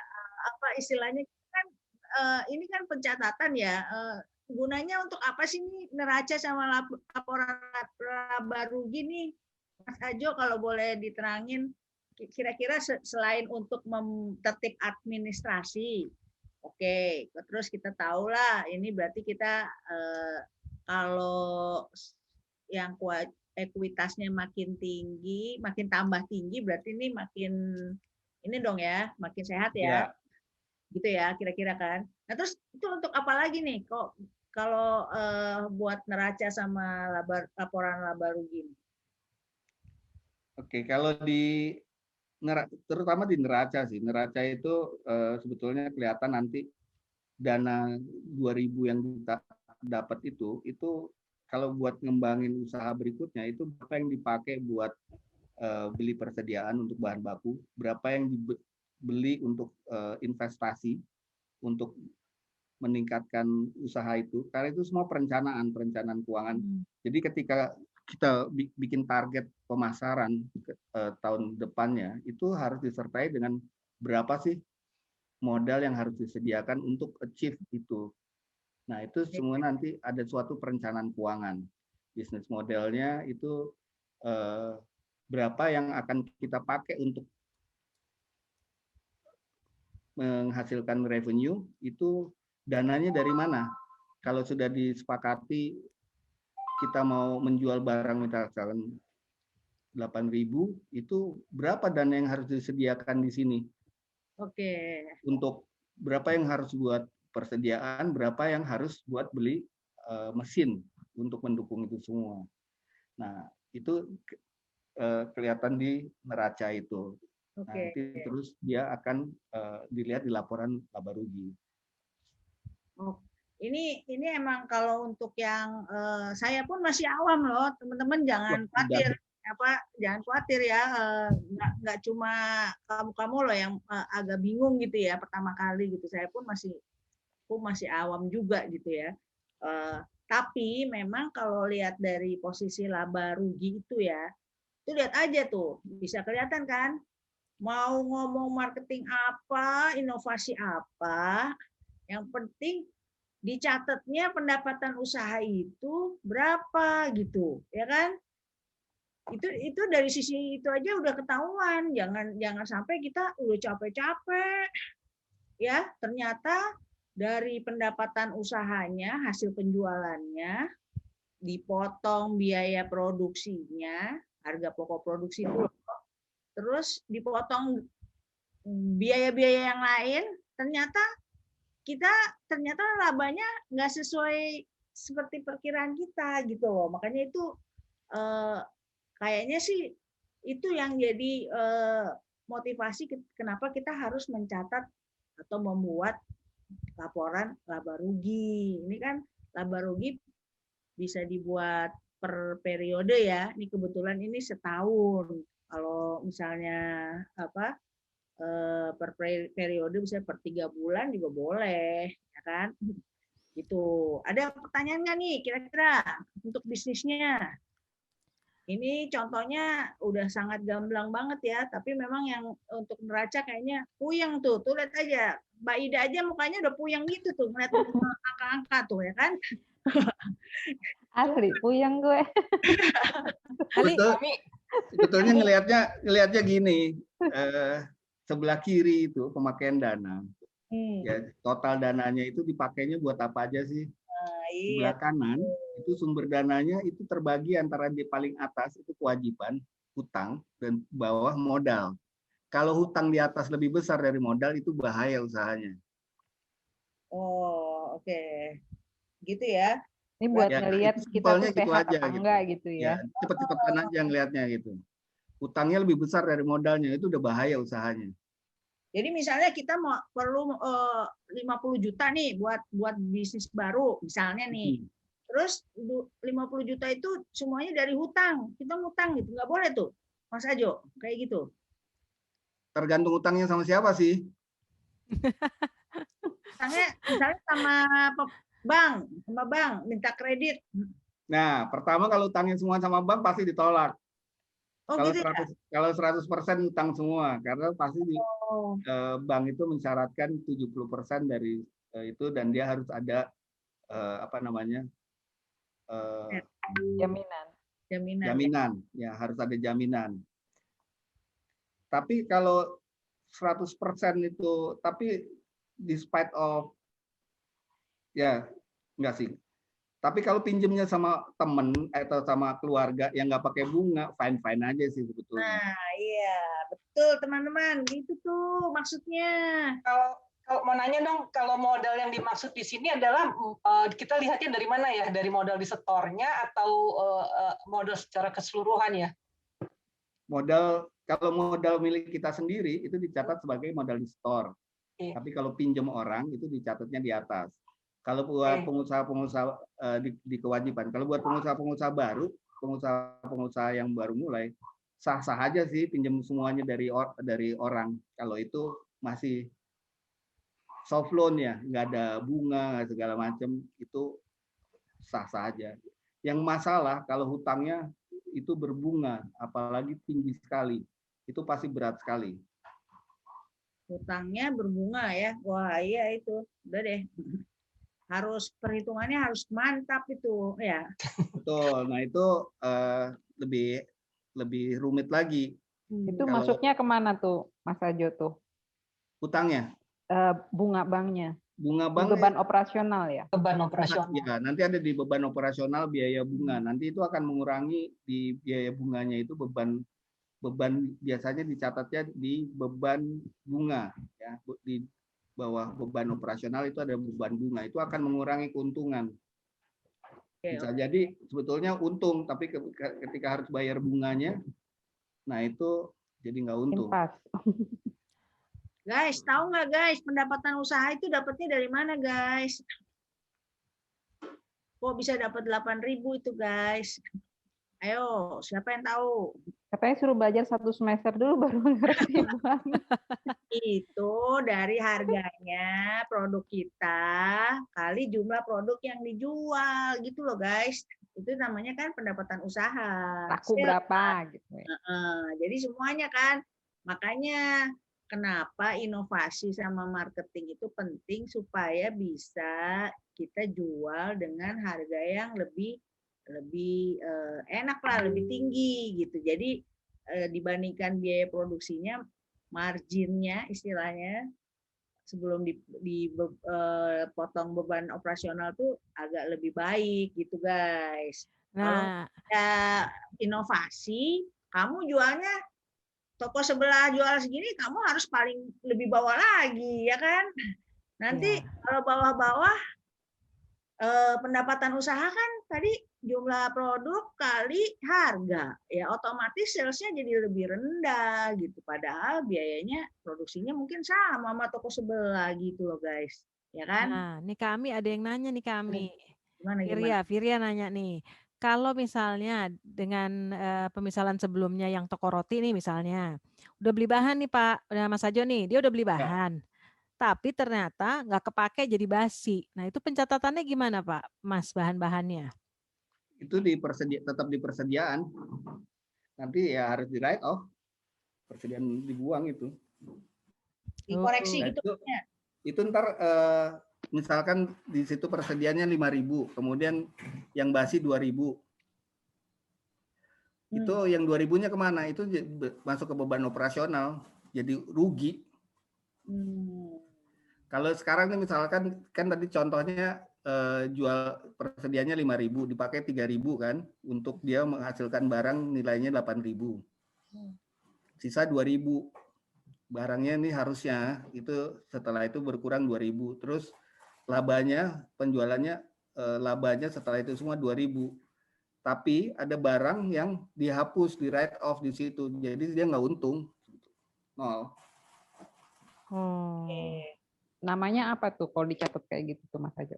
Apa istilahnya kan ini kan pencatatan ya. Gunanya untuk apa sih nih neraca sama laporan laba rugi nih, Mas Ajo, kalau boleh diterangin, kira-kira selain untuk tertib administrasi, oke, terus kita tahulah ini berarti kita kalau yang ekuitasnya makin tinggi, makin tambah tinggi, berarti ini makin ini dong ya, makin sehat ya, gitu ya kira-kira kan. Nah terus itu untuk apa lagi nih kok kalau buat neraca sama laporan laba rugi? Oke, kalau terutama di neraca sih, neraca itu sebetulnya kelihatan nanti dana 2000 yang kita dapat itu kalau buat ngembangin usaha berikutnya itu berapa yang dipakai buat beli persediaan untuk bahan baku, berapa yang dibeli untuk investasi untuk meningkatkan usaha itu, karena itu semua perencanaan keuangan. Jadi ketika kita bikin target pemasaran tahun depannya, itu harus disertai dengan berapa sih modal yang harus disediakan untuk achieve itu. Nah, itu semua nanti ada suatu perencanaan keuangan. Bisnis modelnya itu berapa yang akan kita pakai untuk menghasilkan revenue, itu dananya dari mana? Kalau sudah disepakati kita mau menjual barang misalkan 8.000, itu berapa dana yang harus disediakan di sini? Oke. Untuk berapa yang harus buat persediaan, berapa yang harus buat beli mesin untuk mendukung itu semua. Nah, itu kelihatan di neraca itu. Nanti terus dia akan dilihat di laporan laba rugi. Oh, ini emang kalau untuk yang saya pun masih awam loh, teman-teman jangan khawatir. Jangan khawatir ya, nggak cuma kamu loh yang agak bingung gitu ya pertama kali gitu. Saya pun masih awam juga gitu ya. Tapi memang kalau lihat dari posisi laba rugi itu ya, itu lihat aja tuh, bisa kelihatan kan, mau ngomong marketing apa, inovasi apa, yang penting dicatatnya pendapatan usaha itu berapa gitu, ya kan? Itu dari sisi itu aja udah ketahuan. Jangan sampai kita udah capek-capek ya, ternyata dari pendapatan usahanya, hasil penjualannya dipotong biaya produksinya, harga pokok produksi itu, terus dipotong biaya-biaya yang lain, ternyata labanya nggak sesuai seperti perkiraan kita gitu loh. Makanya itu kayaknya sih itu yang jadi motivasi kenapa kita harus mencatat atau membuat laporan laba rugi. Ini kan laba rugi bisa dibuat per periode ya. Ini kebetulan ini setahun. Kalau misalnya per periode bisa per 3 bulan juga boleh, ya kan? Gitu. Ada pertanyaan nggak nih kira-kira untuk bisnisnya? Ini contohnya udah sangat gamblang banget ya, tapi memang yang untuk neraca kayaknya puyeng tuh. Tuh lihat aja, Mbak Ida aja mukanya udah puyeng gitu tuh, ngeliat angka-angka tuh ya kan. Asli puyeng gue. Sebetulnya ngelihatnya gini, sebelah kiri itu pemakaian dana. Ya, total dananya itu dipakainya buat apa aja sih? sebelah kanan itu sumber dananya itu terbagi antara di paling atas itu kewajiban hutang dan bawah modal. Kalau hutang di atas lebih besar dari modal itu bahaya usahanya. Oh, oke. Gitu ya. Ini buat Ya, ngelihat itu kita tuh simpelnya gitu sehat aja apa gitu. enggak gitu Ya, ya. cepet-cepetan aja ngelihatnya gitu. Hutangnya lebih besar dari modalnya itu udah bahaya usahanya. Jadi misalnya kita mau perlu 50 juta nih buat bisnis baru misalnya nih. Terus 50 juta itu semuanya dari hutang. Kita ngutang gitu. Nggak boleh tuh, Mas Ajo. Kayak gitu. Tergantung hutangnya sama siapa sih? Hutangnya misalnya sama bank minta kredit. Nah, pertama kalau hutangnya semua sama bank pasti ditolak. Oh Kalau gitu ya? 100% hutang semua, karena pasti Oh. bank itu mensyaratkan 70% dari itu dan dia harus ada apa namanya jaminan, ya harus ada jaminan. Tapi kalau 100% itu, tapi despite of ya enggak sih. Tapi kalau pinjemnya sama temen atau sama keluarga yang nggak pakai bunga, fine-fine aja sih sebetulnya. Nah, iya, betul teman-teman. Itu tuh maksudnya. Kalau mau nanya dong, kalau modal yang dimaksud di sini adalah kita lihatnya dari mana ya? Dari modal di setornya atau modal secara keseluruhan ya? Kalau modal milik kita sendiri itu dicatat sebagai modal di store. Tapi kalau pinjam orang itu dicatatnya di atas. Kalau buat pengusaha-pengusaha di kewajiban, kalau buat pengusaha-pengusaha baru, pengusaha yang baru mulai, sah-sah aja sih pinjam semuanya dari orang. Kalau itu masih soft loan ya, nggak ada bunga, segala macam, itu sah-sah aja. Yang masalah kalau hutangnya itu berbunga, apalagi tinggi sekali, itu pasti berat sekali. Hutangnya berbunga ya, wah iya itu, udah deh. Harus perhitungannya harus mantap itu ya. Betul. Nah itu lebih rumit lagi. Itu masuknya kemana tuh, Mas Ajo tuh? Hutangnya? Bunga banknya. Bunga bank. Beban operasional ya. Beban operasional. Ya, nanti ada di beban operasional biaya bunga. Nanti itu akan mengurangi di biaya bunganya itu beban biasanya dicatatnya di beban bunga ya, di bawah beban operasional itu ada beban bunga, itu akan mengurangi keuntungan. Bisa jadi sebetulnya untung, tapi ketika harus bayar bunganya, nah itu jadi nggak untung. Guys, tahu nggak guys, pendapatan usaha itu dapatnya dari mana guys? Kok bisa dapat 8.000 itu guys? Ayo, siapa yang tahu? Katanya suruh belajar 1 semester dulu baru ngerti Bang. Itu dari harganya produk kita kali jumlah produk yang dijual gitu loh guys. Itu namanya kan pendapatan usaha. Laku berapa gitu ya. Jadi semuanya kan. Makanya kenapa inovasi sama marketing itu penting supaya bisa kita jual dengan harga yang lebih enak lah, lebih tinggi gitu. Jadi dibandingkan biaya produksinya, marginnya istilahnya sebelum dipotong beban operasional tuh agak lebih baik gitu guys. Kalau ada inovasi, kamu jualnya toko sebelah jual segini, kamu harus paling lebih bawah lagi ya kan. Nanti kalau bawah-bawah pendapatan usaha kan tadi jumlah produk kali harga, ya otomatis salesnya jadi lebih rendah gitu. Padahal biayanya produksinya mungkin sama sama toko sebelah gitu loh guys, ya kan? Nah, nih kami ada yang nanya nih kami. Gimana? Firya nanya nih, kalau misalnya dengan pemisalan sebelumnya yang toko roti nih misalnya, udah beli bahan nih Pak, udah Mas Ajo nih, dia udah beli bahan. Tapi ternyata nggak kepake jadi basi. Nah itu pencatatannya gimana Pak, Mas, bahan-bahannya? Itu tetap di persediaan. Nanti ya harus di write off. Persediaan dibuang itu. Dikoreksi nah, gitu. Itu ntar misalkan di situ persediaannya 5.000, kemudian yang basi 2.000. Itu yang 2.000-nya kemana? Itu masuk ke beban operasional, jadi rugi. Kalau sekarang nih misalkan kan tadi contohnya jual persediaannya 5.000, dipakai 3.000 kan, untuk dia menghasilkan barang nilainya 8.000. Sisa 2.000. Barangnya ini harusnya itu setelah itu berkurang 2.000. Terus labanya, penjualannya, labanya setelah itu semua 2.000. Tapi ada barang yang dihapus, di write off di situ. Jadi dia nggak untung. 0. Oh. Namanya apa tuh kalau dicatat kayak gitu tuh Mas Ajo?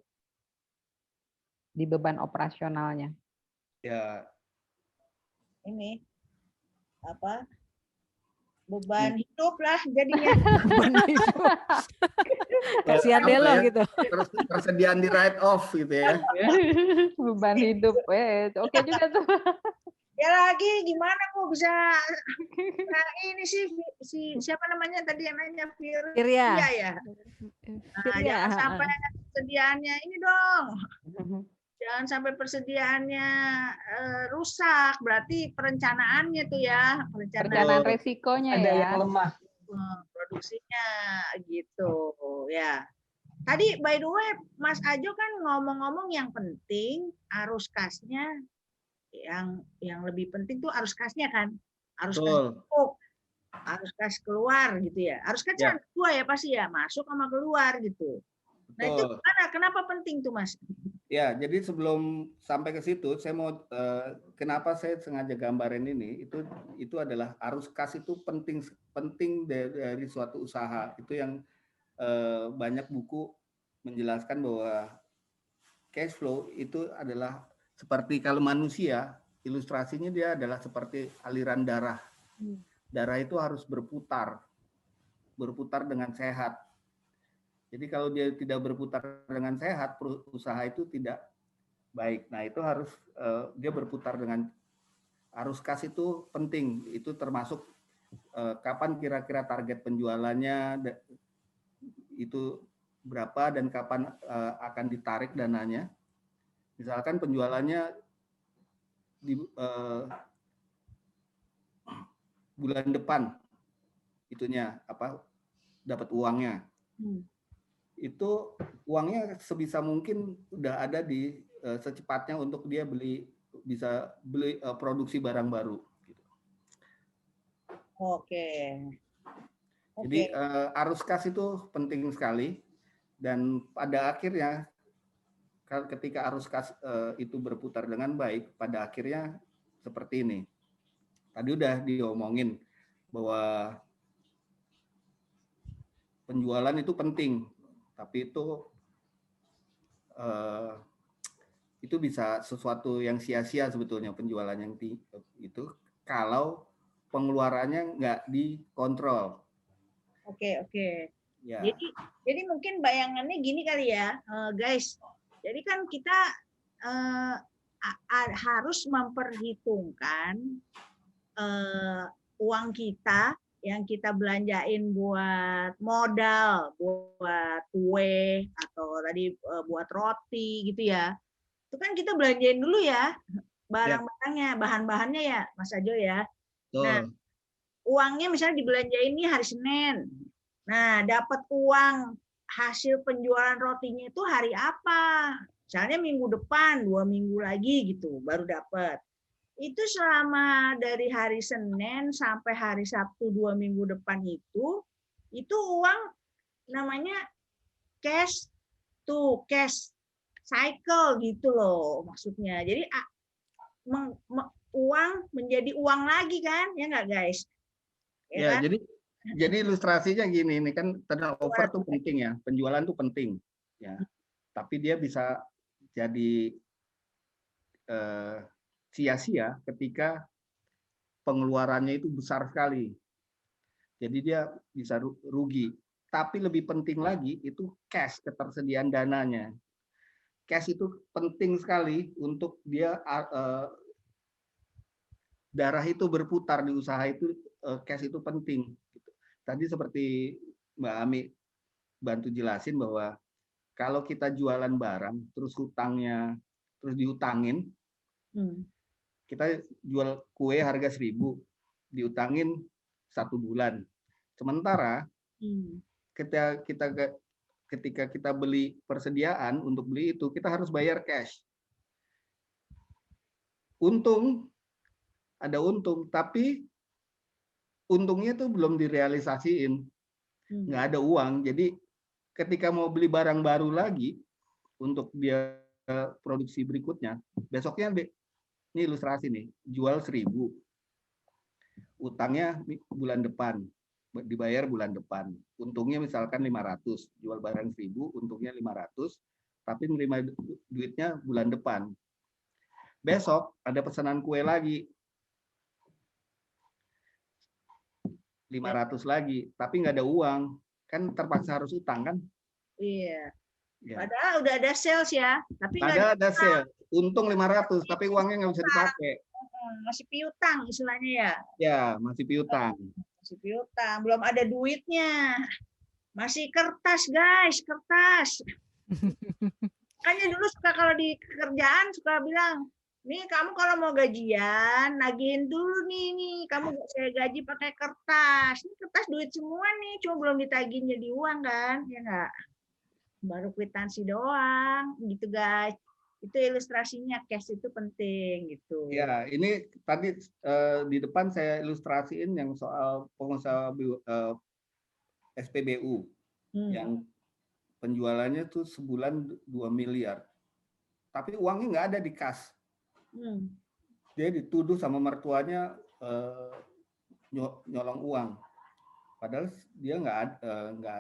Di beban operasionalnya. Ya, Ini apa? Beban hidup lah jadinya. Beban hidup. Kasihan deh lo gitu. Persediaan di write off gitu ya. Beban hidup. Oke juga tuh. Ya lagi gimana kok bisa ini sih si siapa namanya tadi yang nanya Firia. Iya ya. Nah, jangan sampai persediaannya ini dong. Jangan sampai persediaannya rusak. Berarti perencanaannya tuh ya, Perencanaan resikonya ada ya. yang lemah. Produksinya gitu ya. Tadi by the way Mas Ajo kan ngomong-ngomong yang penting arus kasnya, yang lebih penting tuh arus kasnya kan, arus kas masuk, arus kas keluar gitu ya. Arus kas kan dua ya pasti ya, masuk sama keluar gitu. Nah itu gimana? Kenapa penting tuh Mas? Ya, jadi sebelum sampai ke situ, saya mau kenapa saya sengaja gambarin ini, itu adalah arus kas itu penting dari suatu usaha. Itu yang banyak buku menjelaskan bahwa cash flow itu adalah seperti kalau manusia, ilustrasinya dia adalah seperti aliran darah. Darah itu harus berputar dengan sehat. Jadi kalau dia tidak berputar dengan sehat, usaha itu tidak baik. Nah itu harus dia berputar dengan arus kas itu penting. Itu termasuk kapan kira-kira target penjualannya itu berapa dan kapan akan ditarik dananya. Misalkan penjualannya di bulan depan, itunya apa dapat uangnya. Itu uangnya sebisa mungkin udah ada di secepatnya untuk dia bisa beli produksi barang baru. Gitu. Oke. Jadi arus kas itu penting sekali dan pada akhirnya ketika arus kas itu berputar dengan baik, pada akhirnya seperti ini. Tadi udah diomongin bahwa penjualan itu penting. Tapi itu bisa sesuatu yang sia-sia sebetulnya penjualan yang itu kalau pengeluarannya nggak dikontrol. Oke. Ya. Jadi mungkin bayangannya gini kali ya, guys. Jadi kan kita harus memperhitungkan uang kita yang kita belanjain buat modal, buat kue atau tadi buat roti gitu ya. Itu kan kita belanjain dulu ya barang-barangnya, bahan-bahannya ya, Mas Ajo ya. Nah, uangnya misalnya dibelanjain ini hari Senin. Nah, dapat uang hasil penjualan rotinya itu hari apa? Misalnya minggu depan, 2 minggu lagi gitu, baru dapat. Itu selama dari hari Senin sampai hari Sabtu 2 minggu depan itu uang namanya cash to cash cycle gitu loh maksudnya. Jadi uang menjadi uang lagi kan, ya nggak guys? Ya kan? Jadi ilustrasinya gini, ini kan turnover tuh penting ya, penjualan tuh penting ya. Tapi dia bisa jadi sia-sia ketika pengeluarannya itu besar sekali. Jadi dia bisa rugi. Tapi lebih penting lagi itu cash, ketersediaan dananya. Cash itu penting sekali untuk dia darah itu berputar di usaha itu, cash itu penting. Tadi seperti Mbak Ami bantu jelasin bahwa kalau kita jualan barang terus hutangnya terus diutangin, kita jual kue harga 1.000, diutangin 1 bulan. Sementara ketika kita ketika kita beli persediaan, untuk beli itu kita harus bayar cash. Untung, ada untung, tapi untungnya itu belum direalisasiin, nggak ada uang. Jadi ketika mau beli barang baru lagi untuk dia produksi berikutnya, besoknya ini ilustrasi nih, jual 1.000, utangnya bulan depan, dibayar bulan depan, untungnya misalkan 500, jual barang 1.000, untungnya 500, tapi menerima duitnya bulan depan. Besok ada pesanan kue lagi, 500 lagi, tapi nggak ada uang, kan terpaksa harus utang kan? Iya. Ya. Padahal udah ada sales ya, tapi nggak Ada sale, untung 500, tapi uangnya nggak bisa dipakai. masih piutang istilahnya ya. Ya, masih piutang. Masih piutang, belum ada duitnya. Masih kertas guys, kertas. Makanya dulu suka kalau di kerjaan suka bilang, nih kamu kalau mau gajian, nagihin dulu nih kamu saya gaji pakai kertas. Ini kertas duit semua nih, cuma belum ditagihin jadi uang kan, ya nggak? Baru kwitansi doang, gitu guys. Itu ilustrasinya, cash itu penting gitu. Ya, ini tadi di depan saya ilustrasiin yang soal pengusaha SPBU yang penjualannya tuh sebulan 2 miliar. Tapi uangnya nggak ada di kas. Dia dituduh sama mertuanya nyolong uang. Padahal dia nggak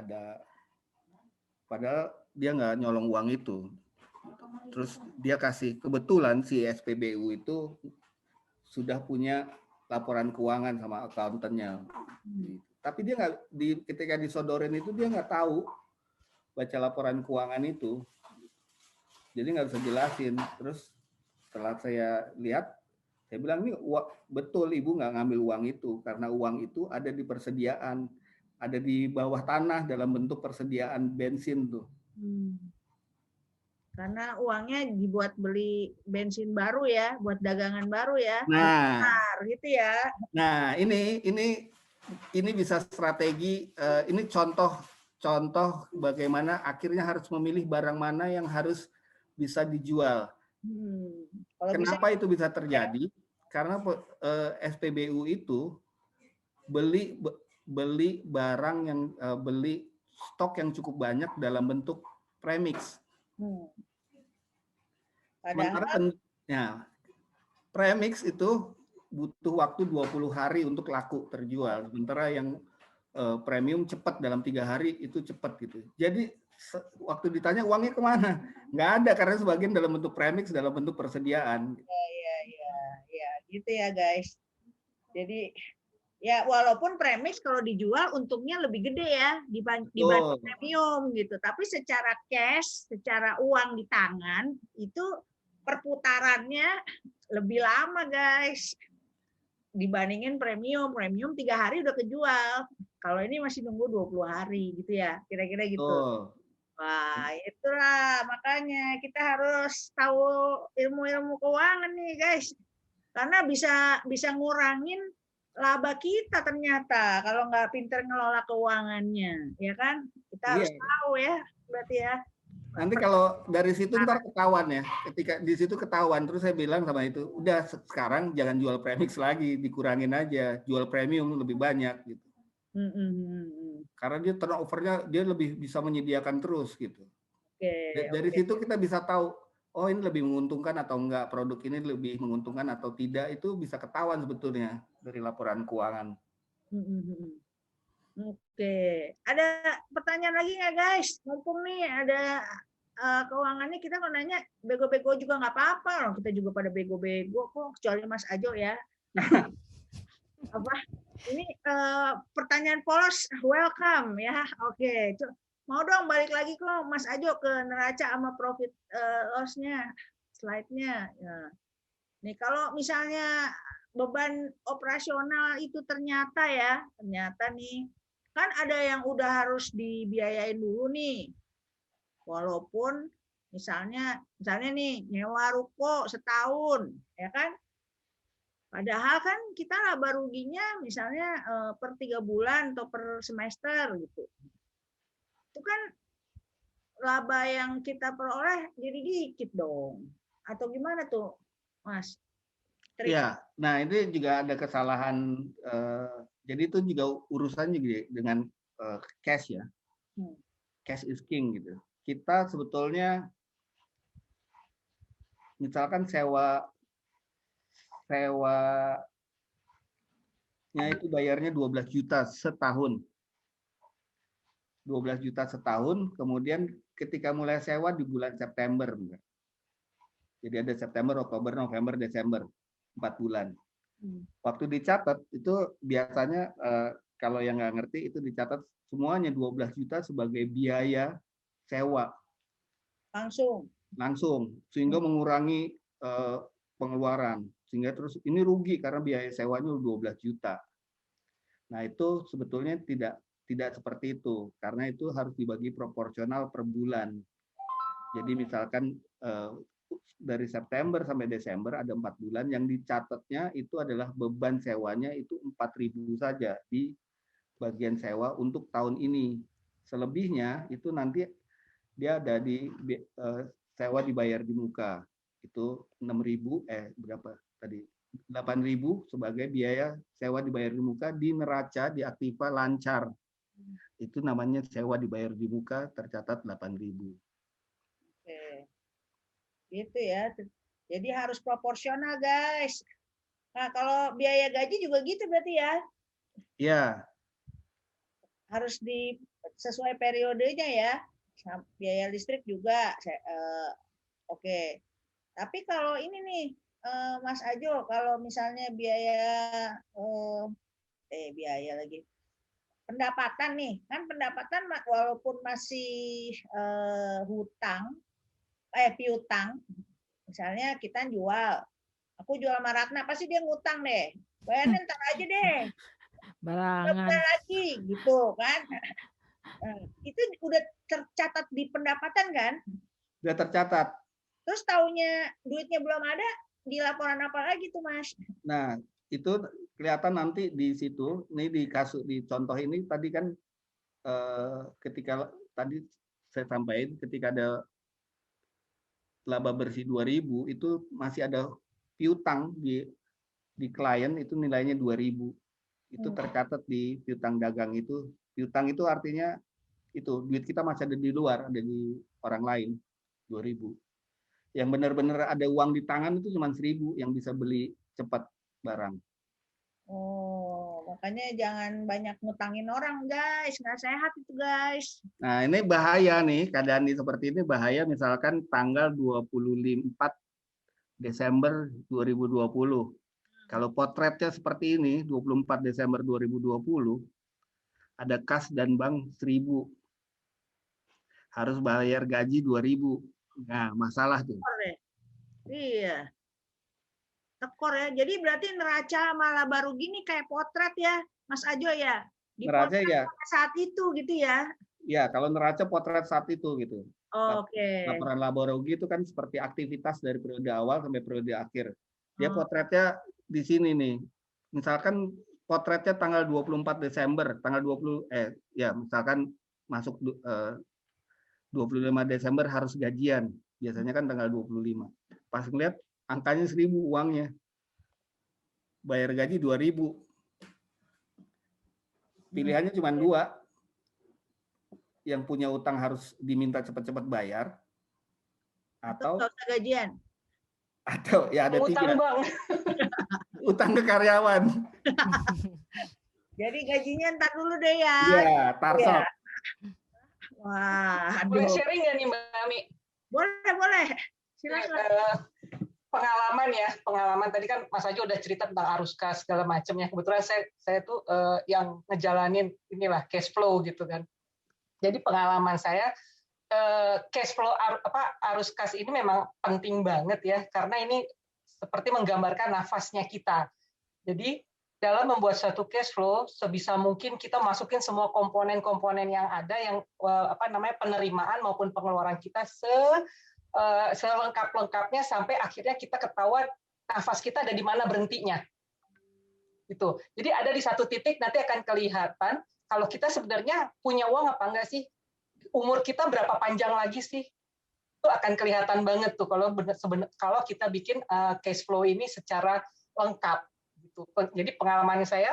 ada. Padahal dia nggak nyolong uang itu. Terus dia kasih, kebetulan si SPBU itu sudah punya laporan keuangan sama akuntannya. Tapi dia nggak, ketika disodorin itu dia nggak tahu baca laporan keuangan itu. Jadi nggak bisa jelasin. Terus setelah saya lihat, saya bilang, ini betul ibu nggak ngambil uang itu, karena uang itu ada di persediaan, ada di bawah tanah dalam bentuk persediaan bensin tuh. Karena uangnya dibuat beli bensin baru ya, buat dagangan baru ya. Nah, gitu ya. Nah, ini bisa strategi, ini contoh bagaimana akhirnya harus memilih barang mana yang harus bisa dijual. Kenapa itu bisa terjadi? Karena SPBU itu beli barang yang beli stok yang cukup banyak dalam bentuk premix. Premix itu butuh waktu 20 hari untuk laku terjual. Sementara yang premium cepat, dalam 3 hari itu cepat gitu. Jadi waktu ditanya uangnya kemana? Nggak ada, karena sebagian dalam bentuk premix, dalam bentuk persediaan. Ya, gitu ya guys. Jadi ya walaupun premix kalau dijual untungnya lebih gede ya dibanding premium gitu. Tapi secara cash, secara uang di tangan itu perputarannya lebih lama guys dibandingin premium. Premium 3 hari udah kejual. Kalau ini masih nunggu 20 hari gitu ya. Kira-kira gitu. Wah, itulah makanya kita harus tahu ilmu-ilmu keuangan nih guys. Karena bisa ngurangin laba kita ternyata kalau nggak pinter ngelola keuangannya, ya kan? Kita harus tahu ya, berarti ya. Nanti kalau dari situ ntar ketahuan ya. Ketika di situ ketahuan, terus saya bilang sama itu, udah sekarang jangan jual premix lagi, dikurangin aja, jual premium lebih banyak gitu. Karena dia turnover-nya dia lebih bisa menyediakan terus gitu. Dari situ kita bisa tahu, oh ini lebih menguntungkan atau enggak, produk ini lebih menguntungkan atau tidak, itu bisa ketahuan sebetulnya dari laporan keuangan. Oke, ada pertanyaan lagi nggak guys? Mumpung nih ada keuangannya, kita mau nanya bego-bego juga nggak apa-apa loh, kita juga pada bego-bego kok, kecuali Mas Ajo ya. Apa? Ini pertanyaan polos, welcome ya. Oke, mau dong balik lagi kok Mas Ajo ke neraca sama profit loss-nya, slide-nya. Ya. Nih kalau misalnya beban operasional itu ternyata nih kan ada yang udah harus dibiayain dulu nih. Walaupun misalnya nih nyewa ruko setahun, ya kan? Padahal kan kita laba ruginya misalnya per 3 bulan atau per semester gitu. Itu kan laba yang kita peroleh jadi dikit dong. Atau gimana tuh, Mas? Ya, nah ini juga ada kesalahan. Jadi itu juga urusan juga dengan cash ya. Cash is king gitu. Kita sebetulnya misalkan sewanya itu bayarnya 12 juta setahun. 12 juta setahun, kemudian ketika mulai sewa di bulan September. Jadi ada September, Oktober, November, Desember, 4 bulan. Waktu dicatat itu biasanya kalau yang nggak ngerti itu dicatat semuanya 12 juta sebagai biaya sewa. Langsung, sehingga mengurangi pengeluaran. Sehingga terus ini rugi karena biaya sewanya 12 juta. Nah itu sebetulnya tidak seperti itu, karena itu harus dibagi proporsional per bulan. Jadi misalkan dari September sampai Desember ada 4 bulan yang dicatatnya itu adalah beban sewanya itu 4.000 saja di bagian sewa untuk tahun ini. Selebihnya itu nanti dia ada di sewa dibayar di muka. Itu 6.000 berapa tadi? 8.000 sebagai biaya sewa dibayar di muka di neraca di aktiva lancar. Itu namanya sewa dibayar di muka tercatat 8.000. Oke. Gitu ya. Jadi harus proporsional, guys. Nah, kalau biaya gaji juga gitu berarti ya? Iya. Harus sesuai periodenya ya. Biaya listrik juga. Oke. Tapi kalau ini nih, Mas Ajo, kalau misalnya biaya lagi. Pendapatan nih, kan pendapatan walaupun masih piutang, misalnya kita aku jual sama Ratna, pasti dia ngutang deh, bayarnya ntar aja deh, barangan lagi gitu kan. Itu udah tercatat di pendapatan kan? Udah tercatat. Terus taunya duitnya belum ada, di laporan apa lagi tuh, Mas? Nah, itu kelihatan nanti di situ. Ini di contoh ini tadi kan ketika tadi saya sampaikan ketika ada laba bersih 2.000 itu masih ada piutang di klien itu nilainya 2.000. Itu tercatat di piutang dagang itu. Piutang itu artinya itu duit kita masih ada di luar, ada di orang lain 2.000. Yang benar-benar ada uang di tangan itu cuma 1.000 yang bisa beli cepat barang. Oh, makanya jangan banyak ngutangin orang, guys. Nggak sehat itu, guys. Nah, ini bahaya nih, keadaan seperti ini bahaya misalkan tanggal 24 Desember 2020. Kalau potretnya seperti ini, 24 Desember 2020, ada kas dan bank 1.000. Harus bayar gaji 2.000. Nah, masalah tuh. Iya. Tekor ya. Jadi berarti neraca malah baru gini kayak potret ya, Mas Ajo ya. Neraca ya. Saat itu gitu ya. Ya, kalau neraca potret saat itu gitu. Oke. Laporan laba rugi itu kan seperti aktivitas dari periode awal sampai periode akhir. Dia potretnya di sini nih. Misalkan potretnya tanggal 24 Desember, misalkan masuk 25 Desember harus gajian. Biasanya kan tanggal 25. Pas ngeliat angkanya 1.000 uangnya. Bayar gaji 2.000. Pilihannya cuma 2. Yang punya utang harus diminta cepat-cepat bayar. Atau gajian. Atau ya ada utang 3. Bang. Utang ke karyawan. Jadi gajinya ntar dulu deh ya. Iya, tarsop. Ya. Wah, boleh sharing nggak nih Mbak Ami? Boleh. Silakan. Pengalaman tadi kan Mas Ajo udah cerita tentang arus kas segala macamnya. Kebetulan saya tuh yang ngejalanin inilah cash flow gitu kan. Jadi pengalaman saya cash flow arus kas ini memang penting banget ya, karena ini seperti menggambarkan nafasnya kita. Jadi dalam membuat suatu cash flow sebisa mungkin kita masukin semua komponen-komponen yang ada yang penerimaan maupun pengeluaran kita selengkap-lengkapnya sampai akhirnya kita ketahuan nafas kita ada di mana berhentinya. Gitu. Jadi ada di satu titik nanti akan kelihatan kalau kita sebenarnya punya uang apa enggak sih? umur kita berapa panjang lagi sih? Itu akan kelihatan banget tuh kalau kalau kita bikin cash flow ini secara lengkap gitu. Jadi pengalaman saya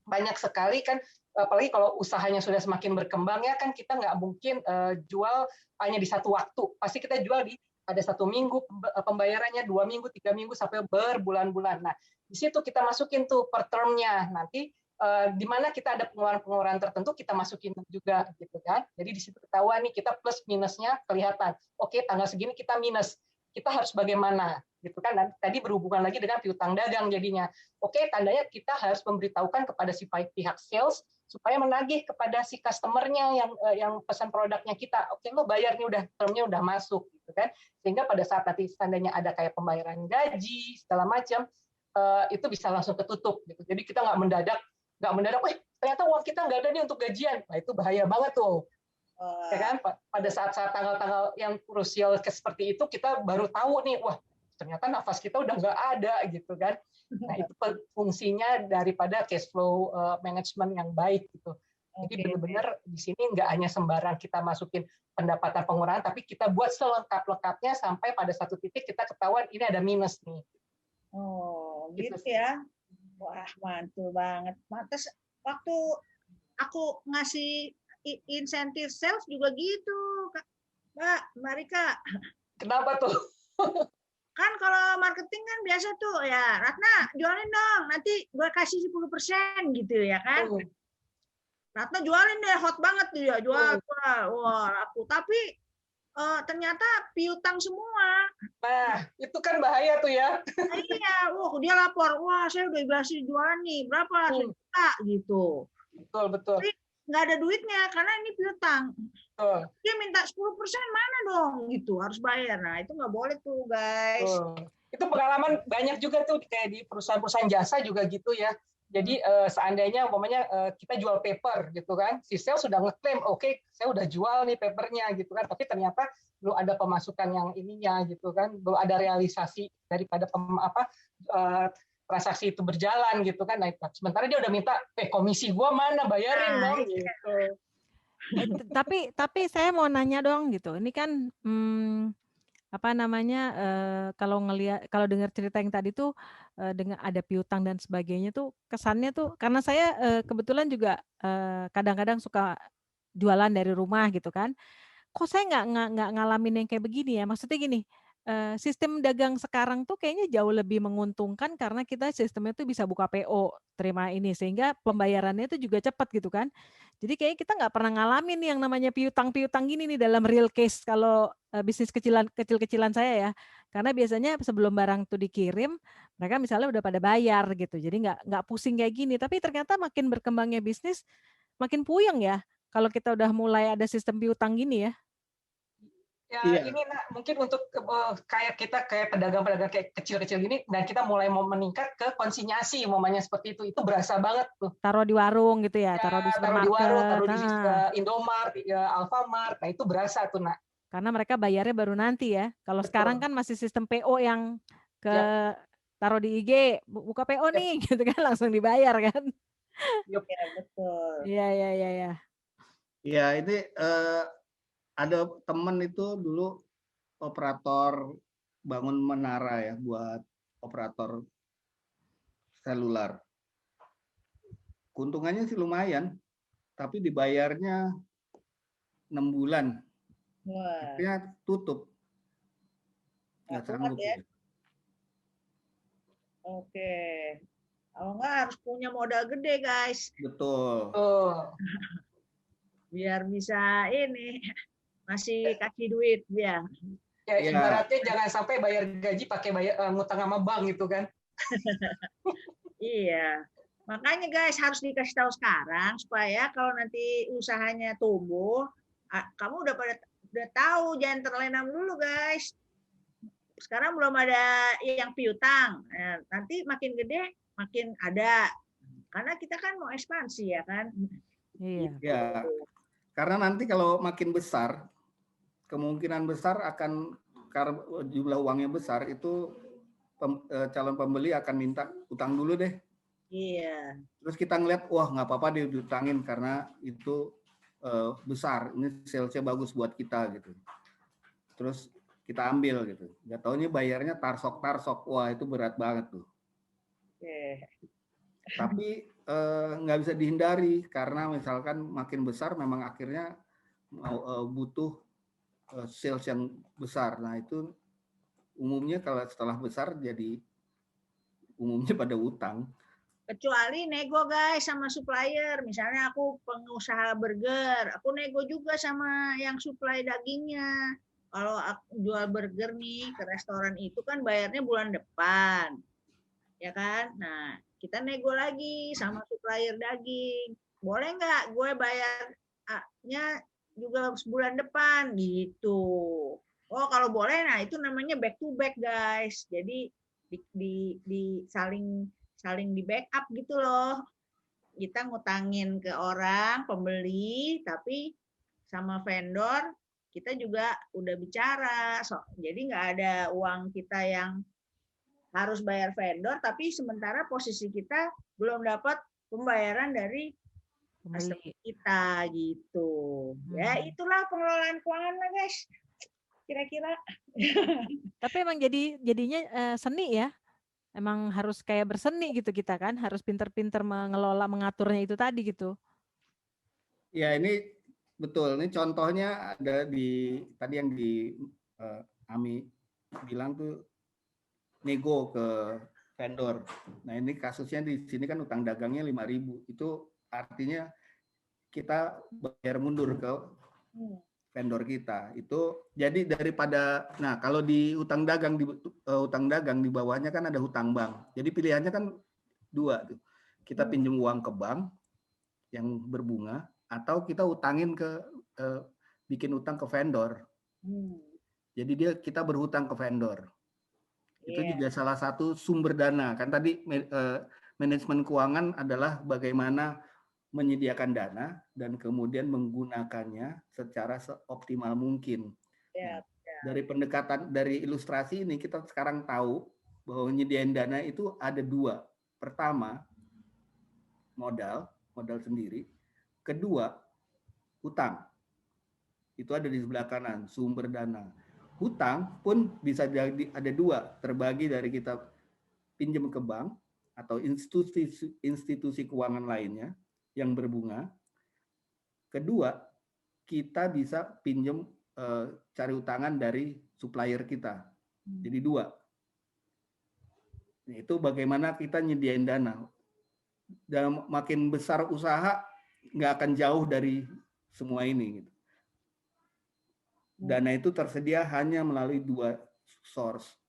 banyak sekali kan, apalagi kalau usahanya sudah semakin berkembang ya kan, kita nggak mungkin jual hanya di satu waktu. Pasti kita jual di ada 1 minggu pembayarannya, 2 minggu, 3 minggu sampai berbulan-bulan. Nah, di situ kita masukin tuh per termnya. Nanti di mana kita ada pengeluaran-pengeluaran tertentu kita masukin juga gitu kan. Jadi di situ ketahuan nih kita plus minusnya kelihatan. Oke, tanggal segini kita minus. Kita harus bagaimana gitu kan. Dan tadi berhubungan lagi dengan piutang dagang jadinya. Oke, tandanya kita harus memberitahukan kepada si pihak sales supaya menagih kepada si customer-nya yang pesan produknya kita. Oke, lo bayarnya udah termnya udah masuk gitu kan. Sehingga pada saat nanti tandanya ada kayak pembayaran gaji segala macam itu bisa langsung ketutup gitu. Jadi kita nggak mendadak, ternyata uang kita nggak ada nih untuk gajian. Nah, itu bahaya banget tuh. Ya kan? Pada saat-saat tanggal-tanggal yang krusial seperti itu, kita baru tahu nih, wah, ternyata nafas kita udah nggak ada gitu kan. Nah, itu fungsinya daripada cash flow management yang baik gitu. Jadi benar-benar di sini nggak hanya sembarang kita masukin pendapatan pengurangan, tapi kita buat selengkap-lengkapnya sampai pada satu titik kita ketahuan ini ada minus nih. Oh, gitu ya. Wah, mantul banget. Pantes waktu aku ngasih insentif sales juga gitu, Mbak Rika. Kenapa tuh? Kan kalau marketing kan biasa tuh ya, Ratna jualin dong, nanti gue kasih 10% gitu ya kan. Ratna jualin deh, hot banget dia, jual. Wah, laku. Tapi ternyata piutang semua. Nah, itu kan bahaya tuh ya. Iya, dia lapor, wah saya udah berhasil jualan nih, berapa? 1 juta gitu. Betul. Tapi nggak ada duitnya karena ini piutang. Dia minta 10% mana dong gitu, harus bayar. Nah, itu nggak boleh tuh, guys. Itu pengalaman banyak juga tuh kayak di perusahaan-perusahaan jasa juga gitu ya. Jadi seandainya umpamanya kita jual paper gitu kan, si sales sudah ngeklaim, oke, saya udah jual nih papernya gitu kan, tapi ternyata belum ada pemasukan yang ininya gitu kan, belum ada realisasi daripada transaksi itu berjalan gitu kan. Nah, sementara dia udah minta, komisi gua mana, bayarin dong gitu. Tapi saya mau nanya dong gitu. Ini kan kalau dengar cerita yang tadi tuh dengan ada piutang dan sebagainya tuh kesannya tuh, karena saya kebetulan juga kadang-kadang suka jualan dari rumah gitu kan. Kok saya nggak ngalamin yang kayak begini ya? Maksudnya gini, sistem dagang sekarang tuh kayaknya jauh lebih menguntungkan karena kita sistemnya tuh bisa buka PO, terima ini, sehingga pembayarannya itu juga cepat gitu kan. Jadi kayaknya kita nggak pernah ngalamin nih yang namanya piutang-piutang gini nih dalam real case kalau bisnis kecil-kecilan saya ya. Karena biasanya sebelum barang tuh dikirim, mereka misalnya udah pada bayar gitu. Jadi nggak pusing kayak gini. Tapi ternyata makin berkembangnya bisnis, makin puyeng ya. Kalau kita udah mulai ada sistem piutang gini ya. Ya, ini mungkin untuk kayak pedagang-pedagang kayak kecil-kecil gini, dan kita mulai mau meningkat ke konsinyasi, umpamanya seperti itu berasa banget tuh. Taruh di warung gitu ya, taruh di supermarket, taruh di warung, taruh di Indomart, Alfamart, nah itu berasa tuh, Nak. Karena mereka bayarnya baru nanti ya. Kalau sekarang kan masih sistem PO yang taruh di IG, buka PO nih, gitu kan langsung dibayar kan. Ya, betul. Iya. Ya, ini ada temen itu dulu operator bangun menara ya buat operator seluler. Keuntungannya sih lumayan, tapi dibayarnya 6 bulan. Akhirnya tutup. Nggak sanggup ya. Oke. Kalau nggak harus punya modal gede, guys. Betul. Biar bisa ini masih kasih duit dia. Ya, ibaratnya jangan sampai bayar gaji pakai ngutang sama bank gitu kan. Iya. Makanya guys harus dikasih tahu sekarang supaya kalau nanti usahanya tumbuh, kamu udah tahu, jangan terlena dulu guys. Sekarang belum ada yang piutang. Nanti makin gede makin ada. Karena kita kan mau ekspansi ya kan. Iya. Ya. Karena nanti kalau makin besar, kemungkinan besar akan karena jumlah uangnya besar itu calon pembeli akan minta utang dulu deh. Iya. Terus kita ngeliat, wah nggak apa-apa diutangin karena itu besar, ini salesnya bagus buat kita gitu. Terus kita ambil gitu. Nggak taunya bayarnya tarsok, wah itu berat banget tuh. Tapi nggak bisa dihindari karena misalkan makin besar memang akhirnya butuh sales yang besar. Nah itu umumnya kalau setelah besar jadi umumnya pada utang. Kecuali nego guys sama supplier. Misalnya aku pengusaha burger, aku nego juga sama yang supply dagingnya. Kalau aku jual burger nih ke restoran itu kan bayarnya bulan depan. Ya kan? Nah, kita nego lagi sama supplier daging. Boleh nggak gue bayarnya juga sebulan depan gitu. Oh, kalau boleh, nah itu namanya back to back guys. Jadi di saling di backup gitu loh. Kita ngutangin ke orang pembeli, tapi sama vendor kita juga udah bicara. Jadi nggak ada uang kita yang harus bayar vendor, tapi sementara posisi kita belum dapat pembayaran dari customer kita gitu. Ya itulah pengelolaan keuangan lah guys. Kira-kira. Tapi emang jadinya seni ya. Emang harus kayak berseni gitu kita kan, harus pinter-pinter mengelola, mengaturnya itu tadi gitu. Ya ini betul, ini contohnya ada di tadi yang di Ami bilang tuh nego ke vendor. Nah ini kasusnya di sini kan utang dagangnya 5.000, itu artinya kita bayar mundur ke vendor kita. Itu jadi daripada, nah kalau di utang dagang di bawahnya kan ada hutang bank. Jadi pilihannya kan dua tuh. Kita pinjam uang ke bank yang berbunga atau kita utangin bikin utang ke vendor. Jadi kita berhutang ke vendor. Itu juga salah satu sumber dana. Kan tadi manajemen keuangan adalah bagaimana menyediakan dana dan kemudian menggunakannya secara seoptimal mungkin. Nah, dari pendekatan, dari ilustrasi ini kita sekarang tahu bahwa menyediakan dana itu ada dua. Pertama, modal sendiri. Kedua, hutang. Itu ada di sebelah kanan, sumber dana. Hutang pun bisa jadi ada dua, terbagi dari kita pinjam ke bank atau institusi keuangan lainnya yang berbunga. Kedua, kita bisa pinjam cari utangan dari supplier kita. Jadi dua. Itu bagaimana kita nyediain dana. Dan makin besar usaha, nggak akan jauh dari semua ini. Gitu. Dana itu tersedia hanya melalui dua source,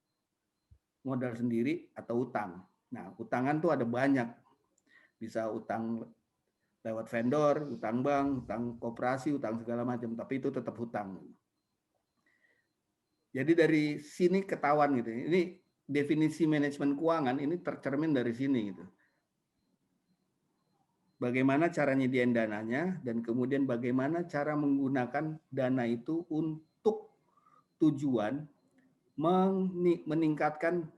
modal sendiri atau utang. Nah, utangan tuh ada banyak. Bisa utang lewat vendor, utang bank, utang koperasi, utang segala macam, tapi itu tetap hutang. Jadi dari sini ketahuan gitu. Ini definisi manajemen keuangan ini tercermin dari sini gitu. Bagaimana cara nyediain dananya dan kemudian bagaimana cara menggunakan dana itu untuk tujuan meningkatkan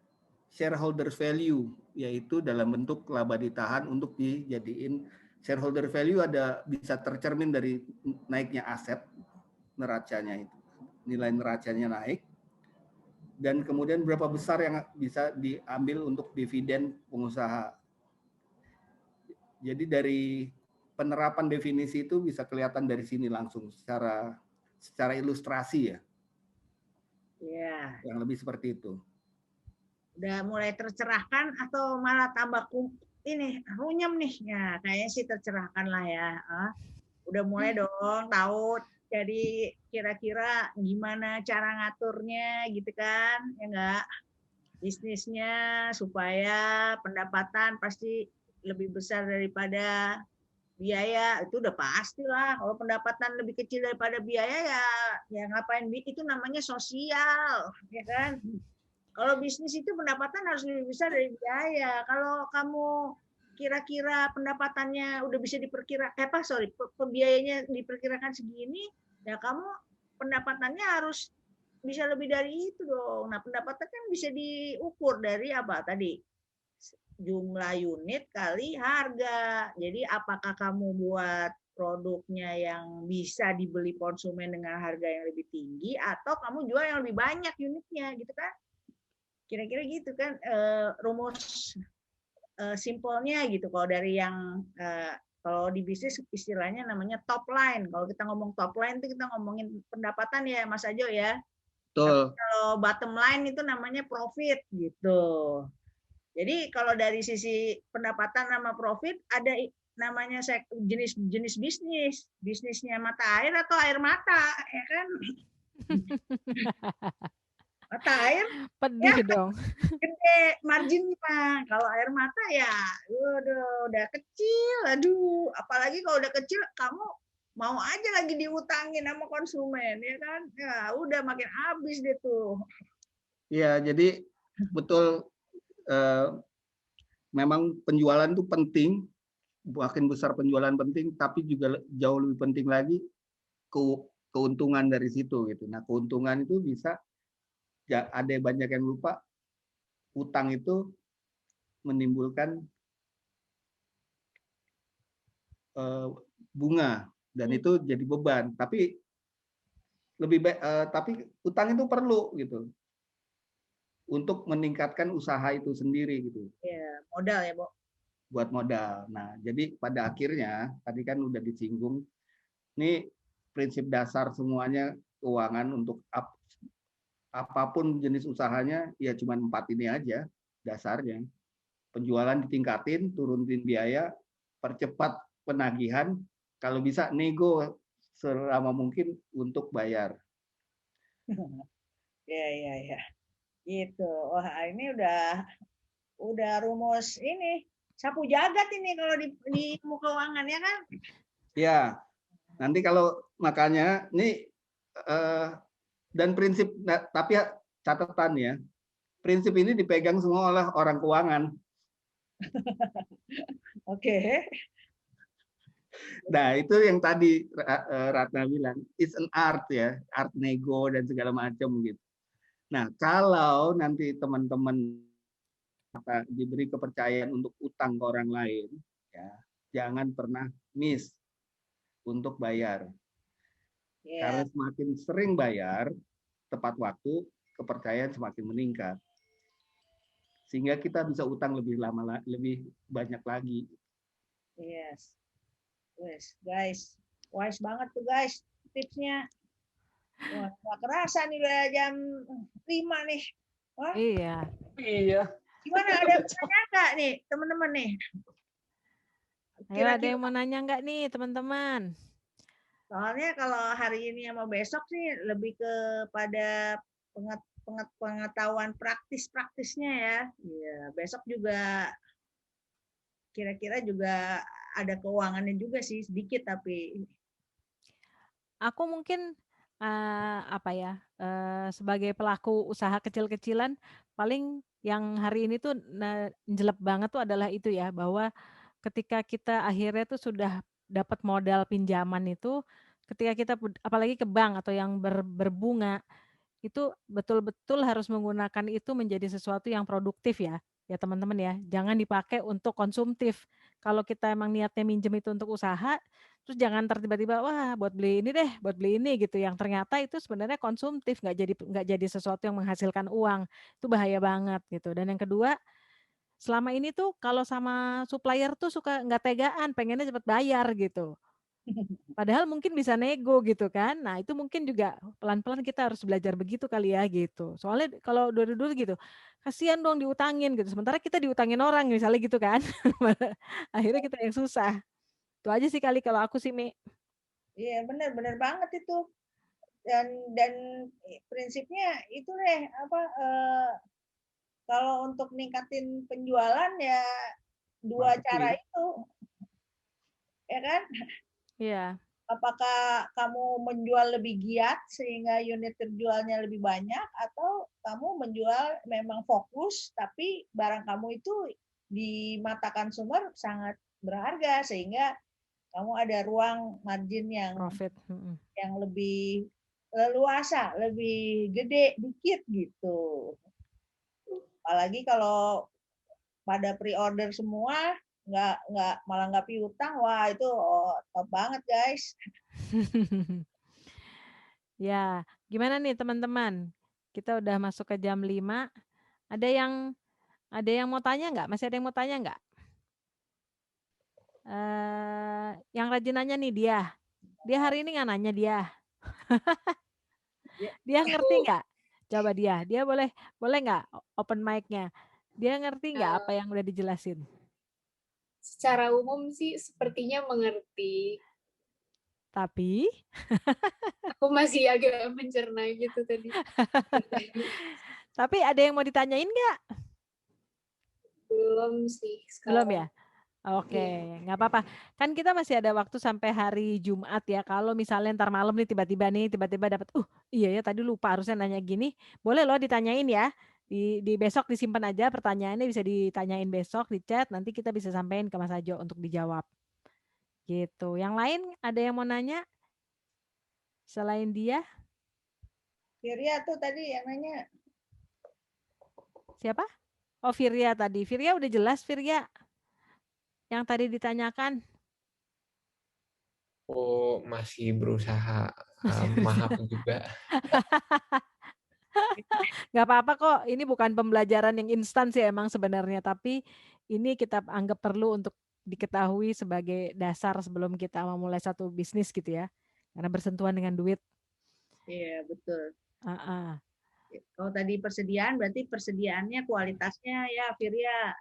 shareholder value, yaitu dalam bentuk laba ditahan untuk dijadiin shareholder value ada bisa tercermin dari naiknya aset neracanya itu, nilai neracanya naik, dan kemudian berapa besar yang bisa diambil untuk dividen pengusaha. Jadi dari penerapan definisi itu bisa kelihatan dari sini langsung secara ilustrasi ya. Yang lebih seperti itu. Udah mulai tercerahkan atau malah tambah ini runyam nih? Ya, kayaknya sih tercerahkan lah ya. Udah mulai dong tahu. Jadi kira-kira gimana cara ngaturnya gitu kan? Ya enggak? Bisnisnya supaya pendapatan pasti lebih besar daripada biaya, itu udah pastilah. Kalau pendapatan lebih kecil daripada biaya ya ngapain, itu namanya sosial, ya kan? Kalau bisnis itu pendapatan harus lebih besar dari biaya. Kalau kamu kira-kira pendapatannya udah bisa diperkirakan, pembiayanya diperkirakan segini, ya kamu pendapatannya harus bisa lebih dari itu dong. Nah, pendapatan kan bisa diukur dari apa tadi? jumlah unit kali harga. Jadi apakah kamu buat produknya yang bisa dibeli konsumen dengan harga yang lebih tinggi atau kamu jual yang lebih banyak unitnya gitu kan? Kira-kira gitu kan rumus simpelnya gitu. Kalau dari yang kalau di bisnis istilahnya namanya top line. Kalau kita ngomong top line itu kita ngomongin pendapatan ya Mas Ajo ya. Betul. Kalau bottom line itu namanya profit gitu. Jadi kalau dari sisi pendapatan sama profit ada namanya jenis bisnis. Bisnisnya mata air atau air mata, ya kan? Mata air Pedih ya dong. gede marginnya. Kalau air mata ya udah kecil. Aduh, apalagi kalau udah kecil kamu mau aja lagi diutangin sama konsumen, ya kan? Ya udah makin habis deh tuh. Iya, jadi betul, memang penjualan itu penting, makin besar penjualan penting, tapi juga jauh lebih penting lagi keuntungan dari situ gitu. Nah, keuntungan itu bisa, ada banyak yang lupa, utang itu menimbulkan bunga dan itu jadi beban. Tapi tapi utang itu perlu gitu untuk meningkatkan usaha itu sendiri gitu. Ya, modal ya, Bu. Buat modal. Nah, jadi pada akhirnya tadi kan udah disinggung, ini prinsip dasar semuanya keuangan untuk apapun jenis usahanya ya cuma 4 ini aja dasarnya. Penjualan ditingkatin, turunin biaya, percepat penagihan, kalau bisa nego selama mungkin untuk bayar. Ya. Gitu. Wah, ini udah rumus ini sapu jagat ini kalau di ilmu keuangan ya kan? Ya. Nanti kalau makanya ini dan prinsip, tapi catatan ya, prinsip ini dipegang semua oleh orang keuangan. Oke. Nah, itu yang tadi Ratna bilang, it's an art ya, art nego dan segala macam gitu. Nah, kalau nanti teman-teman diberi kepercayaan untuk utang ke orang lain, ya, jangan pernah miss untuk bayar. Karena semakin sering bayar, tepat waktu, kepercayaan semakin meningkat. Sehingga kita bisa utang lebih lama, lebih banyak lagi. Yes. Guys, wise banget tuh guys tipsnya. Wah, nggak kerasa nih udah jam 5 nih. Wah, Iya. gimana, ada pertanyaan nggak nih teman-teman nih? Ayo, ada yang mau nanya nggak nih teman-teman? Soalnya kalau hari ini sama besok sih lebih kepada pengetahuan praktisnya ya. Iya, besok juga kira-kira juga ada keuangannya juga sih sedikit tapi. Aku mungkin sebagai pelaku usaha kecil-kecilan paling yang hari ini tuh jelek banget tuh adalah itu ya, bahwa ketika kita akhirnya tuh sudah dapat modal pinjaman itu, ketika kita apalagi ke bank atau yang berbunga, itu betul-betul harus menggunakan itu menjadi sesuatu yang produktif ya teman-teman ya. Jangan dipakai untuk konsumtif. Kalau kita emang niatnya minjem itu untuk usaha, terus jangan tiba-tiba wah buat beli ini deh, buat beli ini gitu, yang ternyata itu sebenarnya konsumtif, nggak jadi sesuatu yang menghasilkan uang. Itu bahaya banget gitu. Dan yang kedua, selama ini tuh kalau sama supplier tuh suka nggak tegaan, pengennya cepat bayar gitu. Padahal mungkin bisa nego gitu kan. Nah, itu mungkin juga pelan-pelan kita harus belajar begitu kali ya gitu. Soalnya kalau dulu-dulu gitu, kasihan dong diutangin gitu. Sementara kita diutangin orang misalnya gitu kan. Akhirnya kita yang susah. Itu aja sih kali kalau aku sih, Mi. Iya, benar banget itu. Dan prinsipnya itu deh kalau untuk ningkatin penjualan ya dua cara itu. Ya kan? Iya. Apakah kamu menjual lebih giat sehingga unit terjualnya lebih banyak atau kamu menjual memang fokus tapi barang kamu itu di mata konsumer sangat berharga sehingga kamu ada ruang margin yang profit yang lebih leluasa, lebih gede dikit gitu. Apalagi kalau pada pre-order semua, malah nggak piutang. Wah, itu top banget, guys. Ya, gimana nih teman-teman? Kita udah masuk ke jam 5. Ada yang mau tanya nggak? Masih ada yang mau tanya nggak? Yang rajin nanya nih dia. Dia hari ini nggak nanya dia. Dia ngerti nggak? Coba dia boleh nggak open mic-nya? Dia ngerti nggak apa yang udah dijelasin? Secara umum sih sepertinya mengerti. Tapi Aku masih agak mencerna gitu tadi. tapi ada yang mau ditanyain nggak? Belum sih Belum sekarang. ya? Oke, nggak apa-apa. Kan kita masih ada waktu sampai hari Jumat ya. Kalau misalnya ntar malam nih tiba-tiba dapat, iya ya tadi lupa harusnya nanya gini. Boleh loh ditanyain ya. Di besok disimpan aja pertanyaannya, bisa ditanyain besok di chat. Nanti kita bisa sampaikan ke Mas Ajo untuk dijawab. Gitu. Yang lain ada yang mau nanya? Selain dia? Firya tuh tadi yang nanya. Siapa? Oh, Firya tadi. Firya udah jelas, Firya. Yang tadi ditanyakan. Oh, masih berusaha memahami juga. Nggak apa-apa kok. Ini bukan pembelajaran yang instan sih emang sebenarnya. Tapi ini kita anggap perlu untuk diketahui sebagai dasar sebelum kita memulai satu bisnis gitu ya. Karena bersentuhan dengan duit. Iya, betul. Uh-uh. Kalau tadi persediaan, berarti persediaannya kualitasnya ya, Firya.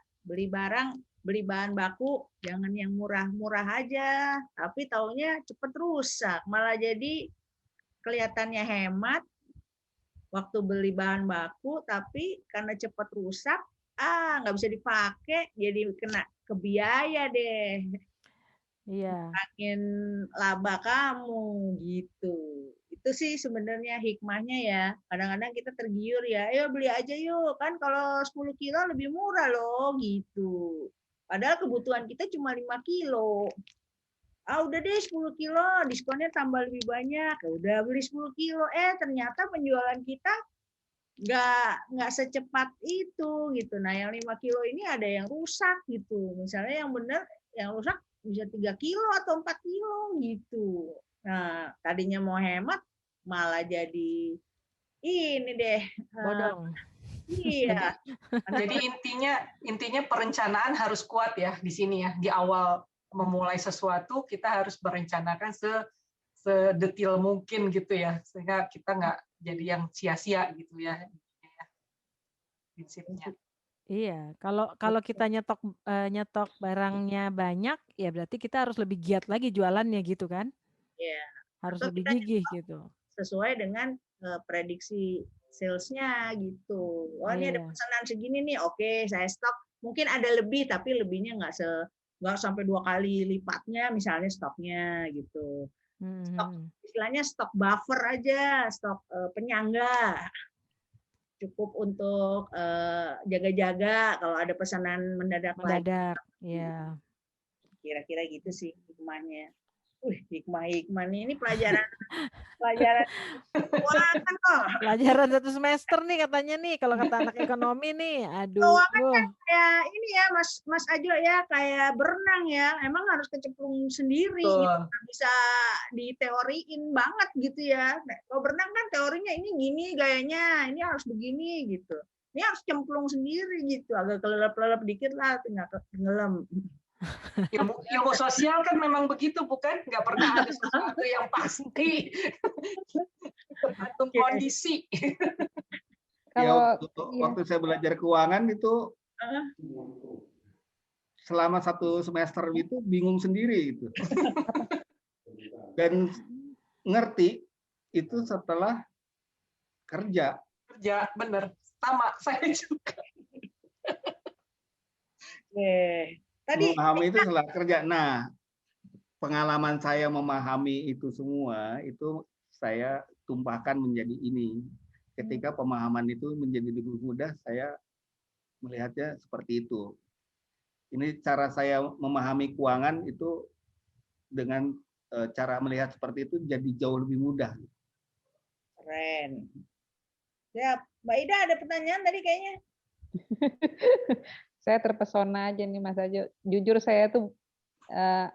Beli bahan baku, jangan yang murah-murah aja. Tapi taunya cepet rusak. Malah jadi kelihatannya hemat waktu beli bahan baku, tapi karena cepet rusak, nggak bisa dipakai, jadi kena ke biaya deh. Iya. Makin laba kamu gitu. Itu sih sebenarnya hikmahnya ya. Kadang-kadang kita tergiur ya, ayo beli aja yuk. Kan kalau 10 kilo lebih murah loh gitu. Padahal kebutuhan kita cuma 5 kilo. Udah deh 10 kilo, diskonnya tambah lebih banyak. Udah beli 10 kilo, ternyata penjualan kita nggak secepat itu gitu. Nah, yang 5 kilo ini ada yang rusak gitu. Misalnya yang benar, yang rusak bisa 3 kilo atau 4 kilo gitu. Nah, tadinya mau hemat malah jadi ini deh. Bodong. Iya. Jadi intinya perencanaan harus kuat ya di sini ya. Di awal memulai sesuatu kita harus merencanakan sedetil mungkin gitu ya, sehingga kita nggak jadi yang sia-sia gitu ya. Prinsipnya. Iya, kalau kita nyetok barangnya banyak, ya berarti kita harus lebih giat lagi jualannya gitu kan? Iya. Harus Atau lebih kita gigih gitu. sesuai dengan prediksi salesnya gitu. Oh, ini ada Iya. pesanan segini nih, oke saya stok. Mungkin ada lebih, tapi lebihnya nggak sampai 2 kali lipatnya misalnya stoknya gitu. Stok, istilahnya stok buffer aja, stok penyangga. Cukup untuk jaga-jaga kalau ada pesanan mendadak lagi. Ya. Kira-kira gitu sih hikmahnya. Hikmah nih. Ini pelajaran keuangan kok. Pelajaran 1 semester nih katanya nih, kalau kata anak ekonomi nih. Aduh. Keuangan kan kayak ini ya, Mas Ajo ya, kayak berenang ya. Emang harus kecemplung sendiri gitu. Nggak bisa diteoriin banget gitu ya. Kalau berenang kan teorinya ini gini gayanya, ini harus begini gitu. Ini harus cemplung sendiri gitu. Agak kelelep-kelelep dikit lah, tinggal tenggelam. Ilmu sosial kan memang begitu, bukan? Nggak pernah ada sesuatu yang pasti. Tergantung kondisi. Ya, waktu saya belajar keuangan itu selama 1 semester itu bingung sendiri itu. Dan ngerti itu setelah kerja. Kerja, bener. Sama, saya juga. Tadi memahami itu setelah kerja. Nah, pengalaman saya memahami itu semua itu saya tumpahkan menjadi ini. Ketika pemahaman itu menjadi lebih mudah, saya melihatnya seperti itu. Ini cara saya memahami keuangan itu dengan cara melihat seperti itu jadi jauh lebih mudah. Keren. Ya, Mbak Ida ada pertanyaan tadi kayaknya. Saya terpesona aja nih Mas Ajo. Jujur saya tuh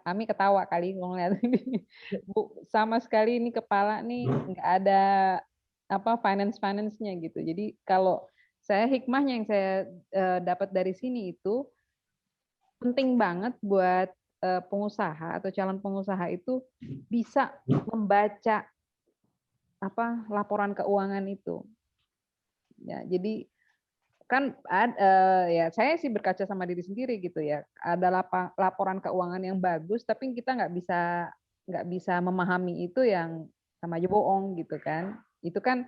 Ami ketawa kali ngeliat ini. Bu, sama sekali ini kepala nih nggak ada apa finance-nya gitu. Jadi kalau saya hikmahnya yang saya dapat dari sini itu penting banget buat pengusaha atau calon pengusaha itu bisa membaca apa laporan keuangan itu. Ya, jadi kan ya saya sih berkaca sama diri sendiri gitu ya. Ada laporan keuangan yang bagus, tapi kita nggak bisa memahami itu yang sama aja bohong gitu kan. Itu kan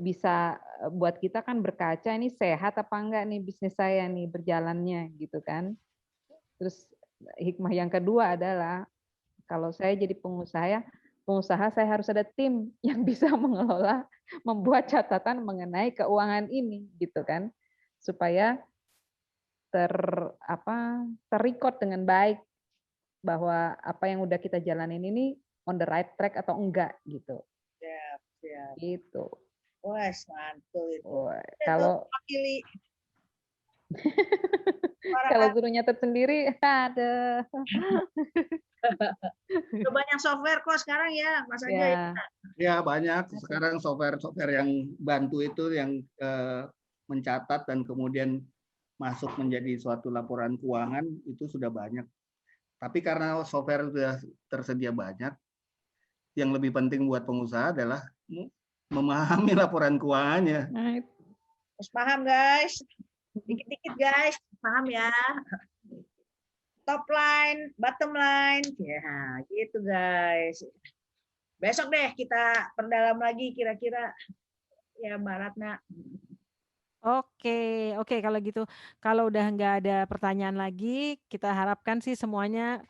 bisa buat kita kan berkaca ini sehat apa enggak nih bisnis saya nih berjalannya gitu kan. Terus hikmah yang kedua adalah kalau saya jadi pengusaha saya harus ada tim yang bisa mengelola, membuat catatan mengenai keuangan ini gitu kan, supaya terrecord dengan baik bahwa apa yang udah kita jalanin ini on the right track atau enggak gitu. Siap, siap. Gitu. Wah, mantul itu. Kalau kalau suruh nyatet sendiri, ada. Banyak software kok sekarang ya, Mas Ajo. Ya. Ya banyak sekarang software yang bantu itu yang mencatat dan kemudian masuk menjadi suatu laporan keuangan itu sudah banyak. Tapi karena software sudah tersedia banyak, yang lebih penting buat pengusaha adalah memahami laporan keuangannya. Harus paham guys, dikit-dikit guys, paham ya. Top line, bottom line, ya gitu guys. Besok deh kita perdalam lagi kira-kira ya Mbak Ratna. Oke, kalau gitu, kalau udah nggak ada pertanyaan lagi, kita harapkan sih semuanya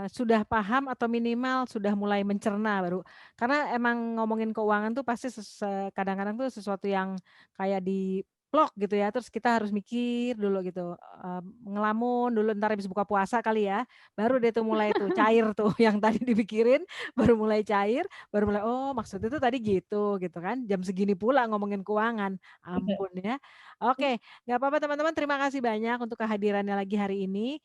sudah paham atau minimal sudah mulai mencerna baru. Karena emang ngomongin keuangan tuh pasti kadang-kadang tuh sesuatu yang kayak di blok gitu ya, terus kita harus mikir dulu gitu, ngelamun dulu ntar habis buka puasa kali ya, baru deh tuh mulai tuh cair tuh yang tadi dipikirin, baru mulai cair, baru mulai oh maksudnya tuh tadi gitu kan, jam segini pula ngomongin keuangan, ampun ya. Oke, nggak apa-apa teman-teman, terima kasih banyak untuk kehadirannya lagi hari ini.